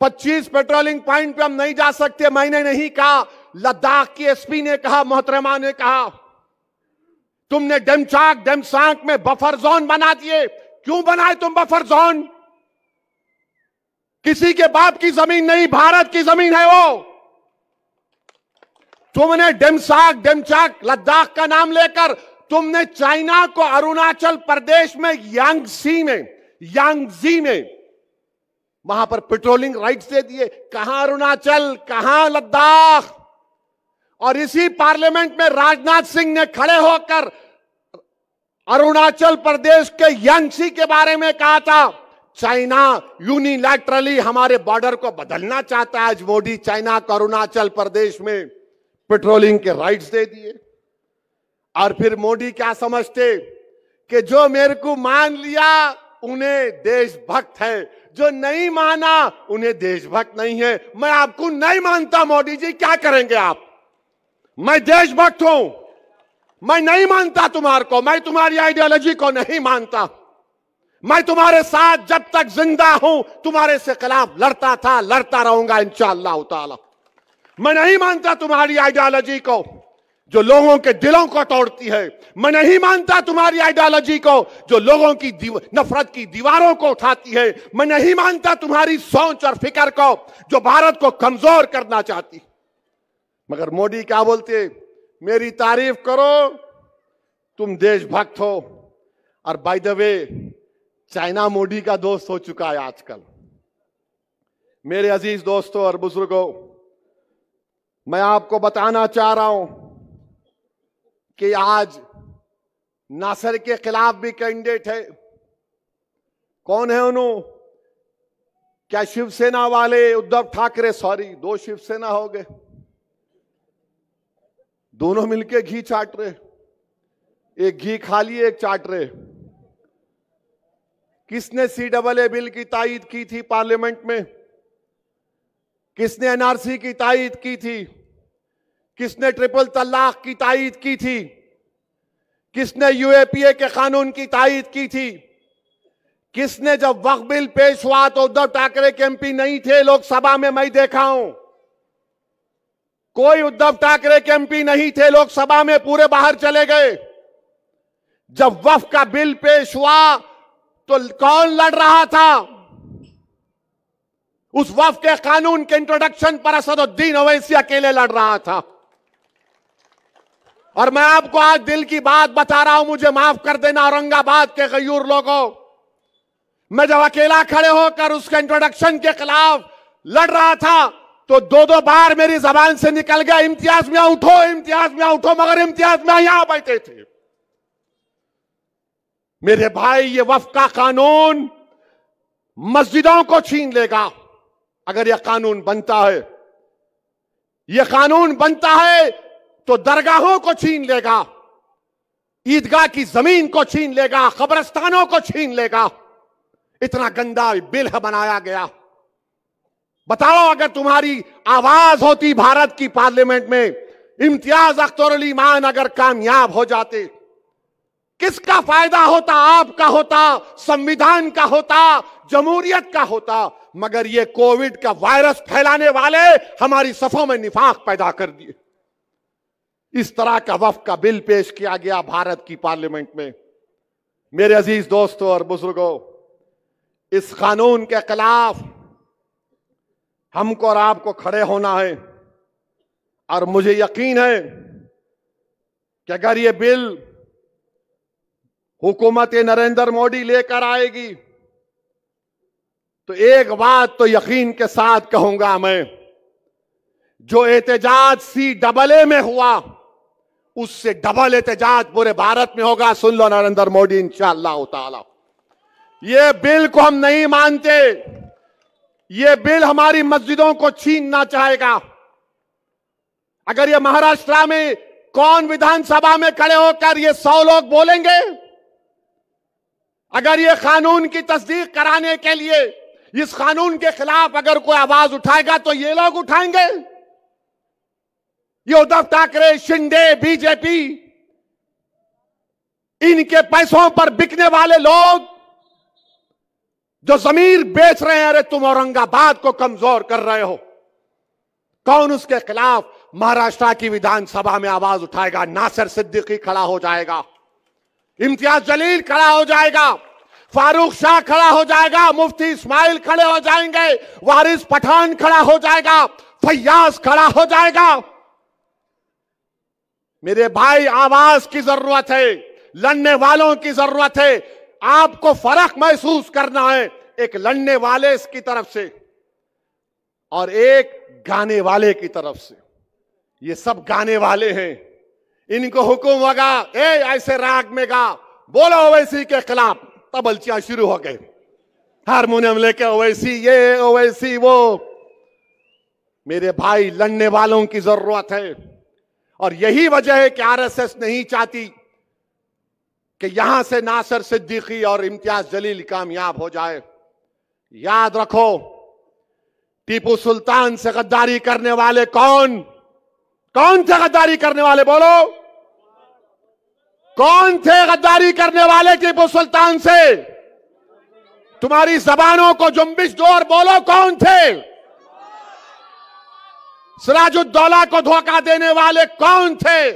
25 पेट्रोलिंग पॉइंट पे हम नहीं जा सकते। मैंने नहीं कहा, लद्दाख की एसपी ने कहा, मोहतरमा ने कहा। तुमने डेमचाक डेमसांग में बफर जोन बना दिए। क्यों बनाए तुम बफर जोन? किसी के बाप की जमीन नहीं, भारत की जमीन है वो। तुमने डेमचाक लद्दाख का नाम लेकर तुमने चाइना को अरुणाचल प्रदेश में यांगजी में वहां पर पेट्रोलिंग राइट्स दे दिए। कहां अरुणाचल, कहां लद्दाख। और इसी पार्लियामेंट में राजनाथ सिंह ने खड़े होकर अरुणाचल प्रदेश के यांगसी के बारे में कहा था, चाइना यूनिलैटरली हमारे बॉर्डर को बदलना चाहता है। आज मोदी चाइना को अरुणाचल प्रदेश में पेट्रोलिंग के राइट्स दे दिए। और फिर मोदी क्या समझते कि जो मेरे को मान लिया उन्हें देशभक्त है, जो नहीं माना उन्हें देशभक्त नहीं है। मैं आपको नहीं मानता मोदी जी, क्या करेंगे आप? मैं देशभक्त हूं, मैं नहीं मानता तुम्हारे को, मैं तुम्हारी आइडियोलॉजी को नहीं मानता। मैं तुम्हारे साथ जब तक जिंदा हूं तुम्हारे से खिलाफ लड़ता था, लड़ता रहूंगा इंशाअल्लाह ताला। मैं नहीं मानता तुम्हारी आइडियोलॉजी को जो लोगों के दिलों को तोड़ती है। मैं नहीं मानता तुम्हारी आइडियोलॉजी को जो लोगों की नफरत की दीवारों को उठाती है। मैं नहीं मानता तुम्हारी सोच और फिक्र को जो भारत को कमजोर करना चाहती। मगर मोदी क्या बोलते, मेरी तारीफ करो, तुम देशभक्त हो। और by the way, China Modi का दोस्त हो चुका है आजकल। मेरे अजीज दोस्तों और बुजुर्गों, मैं आपको बताना चाह रहा हूं कि आज नासिर के खिलाफ भी कैंडिडेट है। कौन है उन्होंने? क्या शिवसेना वाले उद्धव ठाकरे, सॉरी 2 शिवसेना हो गए, दोनों मिलके घी चाट रहे। एक घी खा लिए, एक चाट रहे। किसने CAA बिल की तायीद की थी पार्लियामेंट में? किसने NRC की तायीद की थी? किसने ट्रिपल तलाक की तायीद की थी? किसने UAPA के कानून की तायीद की थी? किसने, जब वक्फ बिल पेश हुआ तो उद्धव ठाकरे के MP नहीं थे लोकसभा में, मैं देखा हूं। कोई उद्धव ठाकरे के MP नहीं थे लोकसभा में, पूरे बाहर चले गए। जब वक्फ का बिल पेश हुआ तो कौन लड़ रहा था? उस वक्फ के कानून के इंट्रोडक्शन पर असदुद्दीन ओवैसी अकेले लड़ रहा था। और मैं आपको आज दिल की बात बता रहा हूं, मुझे माफ कर देना औरंगाबाद के गयूर लोगों, मैं जब अकेला खड़े होकर उसके इंट्रोडक्शन के खिलाफ लड़ रहा था तो 2-2 बार मेरी जबान से निकल गया, इम्तियाज मियां उठो, इम्तियाज मियां उठो, मगर इम्तियाज मियां यहां बैठे थे। मेरे भाई, ये वक्फ का कानून मस्जिदों को छीन लेगा अगर यह कानून बनता है। यह कानून बनता है तो दरगाहों को छीन लेगा, ईदगाह की जमीन को छीन लेगा, कब्रिस्तानों को छीन लेगा। इतना गंदा बिल बनाया गया। बताओ, अगर तुम्हारी आवाज होती भारत की पार्लियामेंट में, इम्तियाज अख्तर अली मान अगर कामयाब हो जाते, किसका फायदा होता? आपका होता, संविधान का होता, जमहूरियत का होता। मगर ये कोविड का वायरस फैलाने वाले हमारी सफों में निफाक पैदा कर दिए। इस तरह का वक्फ का बिल पेश किया गया भारत की पार्लियामेंट में। मेरे अजीज दोस्तों और बुजुर्गों, इस कानून के खिलाफ हमको और आपको खड़े होना है। और मुझे यकीन है कि अगर ये बिल हुकूमत नरेंद्र मोदी लेकर आएगी तो एक बात तो यकीन के साथ कहूंगा मैं, जो एहतजाज CAA में हुआ उससे डबल एहतजाज पूरे भारत में होगा। सुन लो नरेंद्र मोदी, इंशाअल्लाह ताला। ये बिल को हम नहीं मानते। ये बिल हमारी मस्जिदों को छीनना चाहेगा। अगर ये महाराष्ट्र में कौन विधानसभा में खड़े होकर ये 100 लोग बोलेंगे? अगर ये कानून की तस्दीक कराने के लिए इस कानून के खिलाफ अगर कोई आवाज उठाएगा तो ये लोग उठाएंगे। ये उद्धव ठाकरे, शिंदे, बीजेपी, इनके पैसों पर बिकने वाले लोग जो जमीर बेच रहे हैं, अरे तुम औरंगाबाद को कमजोर कर रहे हो। कौन उसके खिलाफ महाराष्ट्र की विधानसभा में आवाज उठाएगा? नासिर सिद्दीकी खड़ा हो जाएगा, इम्तियाज जलील खड़ा हो जाएगा, फारूक शाह खड़ा हो जाएगा, मुफ्ती इस्माइल खड़े हो जाएंगे, वारिस पठान खड़ा हो जाएगा, फैयाज खड़ा हो जाएगा। मेरे भाई, आवाज की जरूरत है, लड़ने वालों की जरूरत है। आपको फर्क महसूस करना है, एक लड़ने वाले की तरफ से और एक गाने वाले की तरफ से। ये सब गाने वाले हैं, इनको हुक्म होगा ऐसे राग में गा, बोलो ओवैसी के खिलाफ, तबलचियां शुरू हो गए, हारमोनियम लेके ओवैसी ये ओवैसी वो। मेरे भाई, लड़ने वालों की जरूरत है और यही वजह है कि RSS नहीं चाहती कि यहां से नासिर सिद्दीकी और इम्तियाज जलील कामयाब हो जाए। याद रखो, टीपू सुल्तान से गद्दारी करने वाले कौन थे? गद्दारी करने वाले बोलो, कौन थे गद्दारी करने वाले टीपू सुल्तान से? तुम्हारी जबानों को जुम्बिश दो और बोलो, कौन थे? सिराजुद्दौला को धोखा देने वाले कौन थे?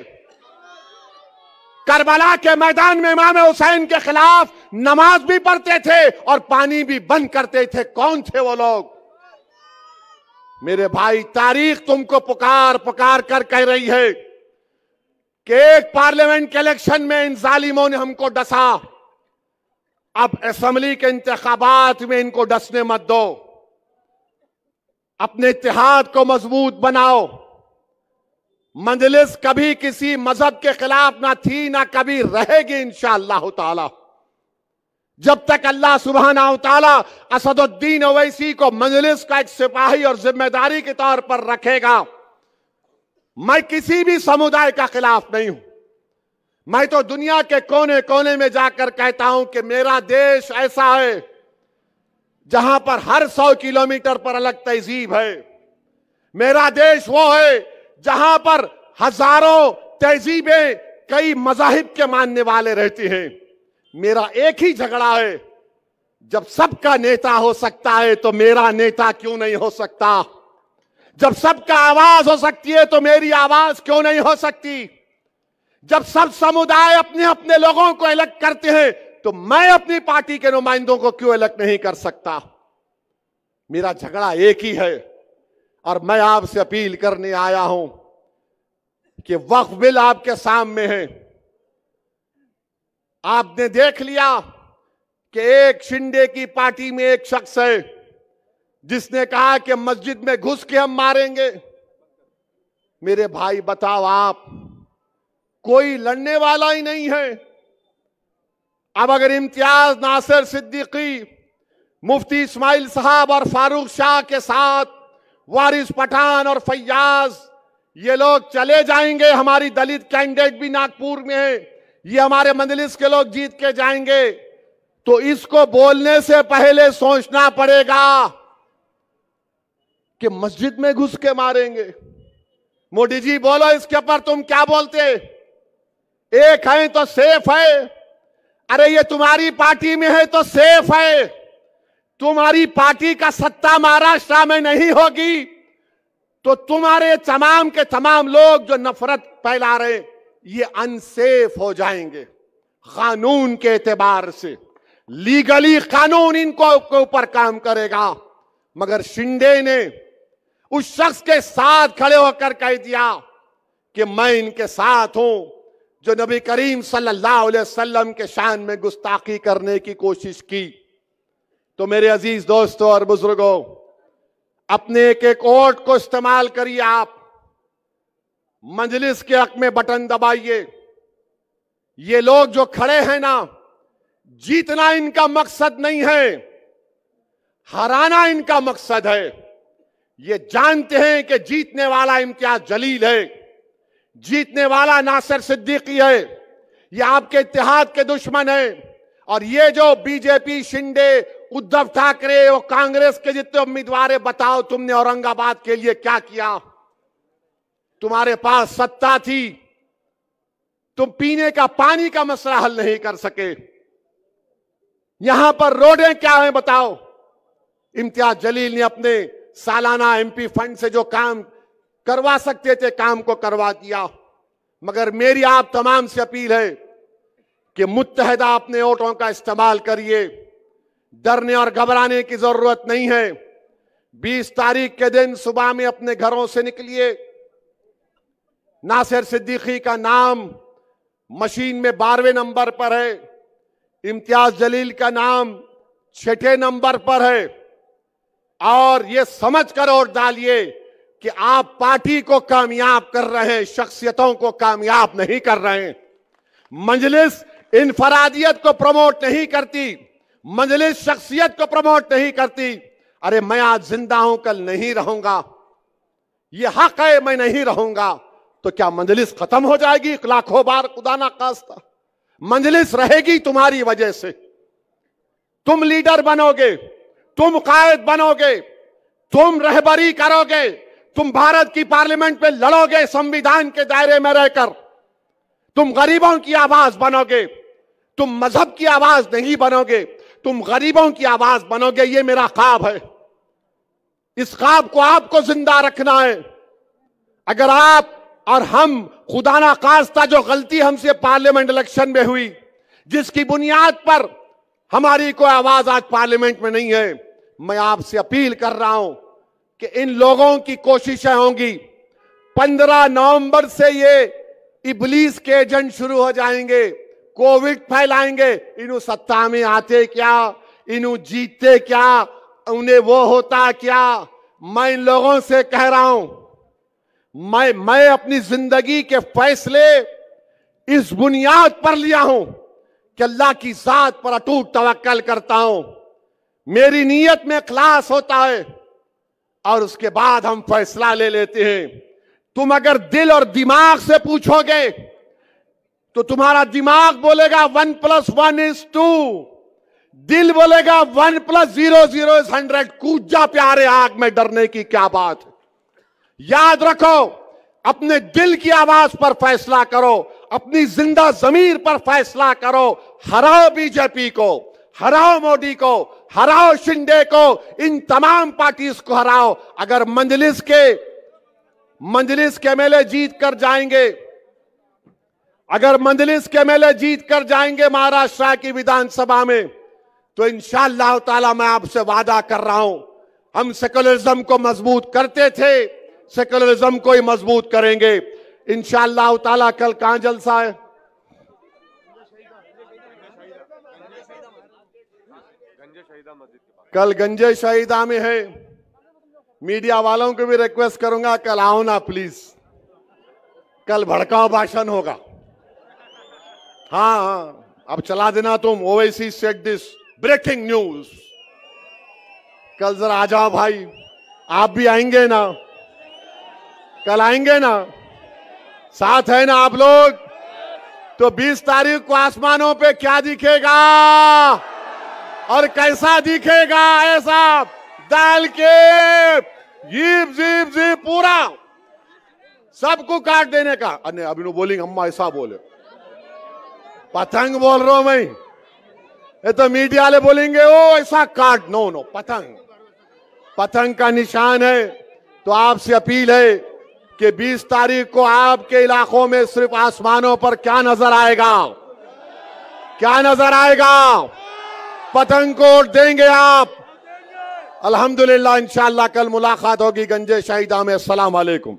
करबला के मैदान में इमाम हुसैन के खिलाफ नमाज भी पढ़ते थे और पानी भी बंद करते थे, कौन थे वो लोग? मेरे भाई, तारीख तुमको पुकार पुकार कर कह रही है कि एक पार्लियामेंट के इलेक्शन में इन जालिमों ने हमको डसा, अब असेंबली के इंतखाबात में इनको डसने मत दो। अपने इत्तेहाद को मजबूत बनाओ। मजलिस कभी किसी मजहब के खिलाफ ना थी, ना कभी रहेगी इंशाअल्लाह ताला। जब तक अल्लाह सुब्हानहू ताला असदुद्दीन ओवैसी को मजलिस का एक सिपाही और जिम्मेदारी के तौर पर रखेगा, मैं किसी भी समुदाय का खिलाफ नहीं हूं। मैं तो दुनिया के कोने कोने में जाकर कहता हूं कि मेरा देश ऐसा है जहां पर हर 100 किलोमीटर पर अलग तहजीब है। मेरा देश वो है जहां पर हजारों तहजीबें, कई मजाहिब के मानने वाले रहते हैं। मेरा एक ही झगड़ा है, जब सबका नेता हो सकता है तो मेरा नेता क्यों नहीं हो सकता? जब सबका आवाज हो सकती है तो मेरी आवाज क्यों नहीं हो सकती? जब सब समुदाय अपने अपने लोगों को अलग करते हैं तो मैं अपनी पार्टी के नुमाइंदों को क्यों अलग नहीं कर सकता? मेरा झगड़ा एक ही है और मैं आपसे अपील करने आया हूं कि वक्फ बिल आपके सामने है। आपने देख लिया कि एक शिंदे की पार्टी में एक शख्स है जिसने कहा कि मस्जिद में घुस के हम मारेंगे। मेरे भाई बताओ, आप कोई लड़ने वाला ही नहीं है। अब अगर इम्तियाज, नासिर सिद्दीकी, मुफ्ती इस्माइल साहब और फारूक शाह के साथ वारिस पठान और फैयाज ये लोग चले जाएंगे, हमारी दलित कैंडिडेट भी नागपुर में है, ये हमारे मजलिस के लोग जीत के जाएंगे, तो इसको बोलने से पहले सोचना पड़ेगा कि मस्जिद में घुस के मारेंगे। मोदी जी बोलो, इसके ऊपर तुम क्या बोलते? एक है तो सेफ है। अरे ये तुम्हारी पार्टी में है तो सेफ है। तुम्हारी पार्टी का सत्ता महाराष्ट्र में नहीं होगी तो तुम्हारे तमाम के तमाम लोग जो नफरत फैला रहे ये अनसेफ हो जाएंगे। कानून के एतबार से लीगली कानून इनको ऊपर काम करेगा। मगर शिंदे ने उस शख्स के साथ खड़े होकर कह दिया कि मैं इनके साथ हूं जो नबी करीम सल्लल्लाहु अलैहि वसल्लम के शान में गुस्ताखी करने की कोशिश की। तो मेरे अजीज दोस्तों और बुजुर्गों, अपने एक एक वोट को इस्तेमाल करिए। आप मजलिस के हक में बटन दबाइए। ये लोग जो खड़े हैं ना, जीतना इनका मकसद नहीं है, हराना इनका मकसद है। ये जानते हैं कि जीतने वाला इम्तियाज जलील है, जीतने वाला नासिर सिद्दीकी है। ये आपके इत्तेहाद के दुश्मन है। और ये जो बीजेपी, शिंदे, उद्धव ठाकरे और कांग्रेस के जितने उम्मीदवार, बताओ तुमने औरंगाबाद के लिए क्या किया? तुम्हारे पास सत्ता थी, तुम पीने का पानी का मसला हल नहीं कर सके। यहां पर रोडें क्या हैं बताओ? इम्तियाज जलील ने अपने सालाना एमपी फंड से जो काम करवा सकते थे, काम को करवा दिया। मगर मेरी आप तमाम से अपील है कि मुत्तहदा अपने वोटों का इस्तेमाल करिए। डरने और घबराने की जरूरत नहीं है। 20 तारीख के दिन सुबह में अपने घरों से निकलिए। नासिर सिद्दीकी का नाम मशीन में 12वें नंबर पर है, इम्तियाज जलील का नाम 6ठे नंबर पर है। और ये समझ कर वोट डालिए कि आप पार्टी को कामयाब कर रहे हैं, शख्सियतों को कामयाब नहीं कर रहे हैं। मजलिस इनफरादियत को प्रमोट नहीं करती, मजलिस शख्सियत को प्रमोट नहीं करती। अरे मैं आज जिंदा हूं, कल नहीं रहूंगा, ये हक है, मैं नहीं रहूंगा। तो क्या मजलिस खत्म हो जाएगी? लाखों बार खुदा ना खास्ता, मजलिस रहेगी तुम्हारी वजह से। तुम लीडर बनोगे, तुम कायद बनोगे, तुम रहबरी करोगे, तुम भारत की पार्लियामेंट में लड़ोगे संविधान के दायरे में रहकर। तुम गरीबों की आवाज बनोगे, तुम मजहब की आवाज नहीं बनोगे, तुम गरीबों की आवाज बनोगे। ये मेरा ख्वाब है। इस ख्वाब को आपको जिंदा रखना है। अगर आप और हम, खुदा ना खास्ता जो गलती हमसे पार्लियामेंट इलेक्शन में हुई, जिसकी बुनियाद पर हमारी कोई आवाज आज पार्लियामेंट में नहीं है, मैं आपसे अपील कर रहा हूं कि इन लोगों की कोशिशें होंगी। 15 नवंबर से ये इबलीस के एजेंट शुरू हो जाएंगे, कोविड फैलाएंगे। इन्हों सत्ता में आते क्या, इन्हों जीतते क्या, उन्हें वो होता क्या? मैं इन लोगों से कह रहा हूं, मैं अपनी जिंदगी के फैसले इस बुनियाद पर लिया हूं कि अल्लाह की जात पर अटूट तवक्कल करता हूं। मेरी नीयत में इखलास होता है और उसके बाद हम फैसला ले लेते हैं। तुम अगर दिल और दिमाग से पूछोगे तो तुम्हारा दिमाग बोलेगा 1 + 1 = 2, दिल बोलेगा 1 + 0 = 100। कूद जा प्यारे आग में, डरने की क्या बात है। याद रखो, अपने दिल की आवाज पर फैसला करो, अपनी जिंदा जमीर पर फैसला करो। हराओ बीजेपी को, हराओ मोदी को, हराओ शिंदे को, इन तमाम पार्टीज को हराओ। अगर मजलिस के एमएलए जीत कर जाएंगे, अगर मजलिस के एमएलए जीत कर जाएंगे महाराष्ट्र की विधानसभा में, तो इंशाअल्लाह ताला मैं आपसे वादा कर रहा हूं, हम सेकुलरिज्म को मजबूत करते थे, सेकुलरिज्म को ही मजबूत करेंगे इंशाअल्लाह ताला। कल कहां जलसा है? कल गंजे शहीदा में है। मीडिया वालों को भी रिक्वेस्ट करूंगा, कल आओ ना प्लीज। कल भड़काऊ भाषण होगा। हाँ, अब चला देना तुम। Owaisi said this, breaking news. कल जरा आ जाओ भाई, आप भी आएंगे ना? कल आएंगे ना? साथ है ना आप लोग? तो 20 तारीख को आसमानों पे क्या दिखेगा और कैसा दिखेगा? ऐसा डाल के जीप जीप जीप पूरा सबको काट देने का। अरे अभी नो बोलेंगे, हम ऐसा बोले, पतंग बोल रहा हूं मैं। ये तो मीडिया वाले बोलेंगे ओ ऐसा काट। नो नो, पतंग, पतंग का निशान है। तो आपसे अपील है कि 20 तारीख को आपके इलाकों में सिर्फ आसमानों पर क्या नजर आएगा? क्या नजर आएगा? पतंग को वोट देंगे आप। अल्हम्दुलिल्लाह, इंशाअल्लाह कल मुलाकात होगी गंजे शहीदा में। अस्सलाम वालेकुम।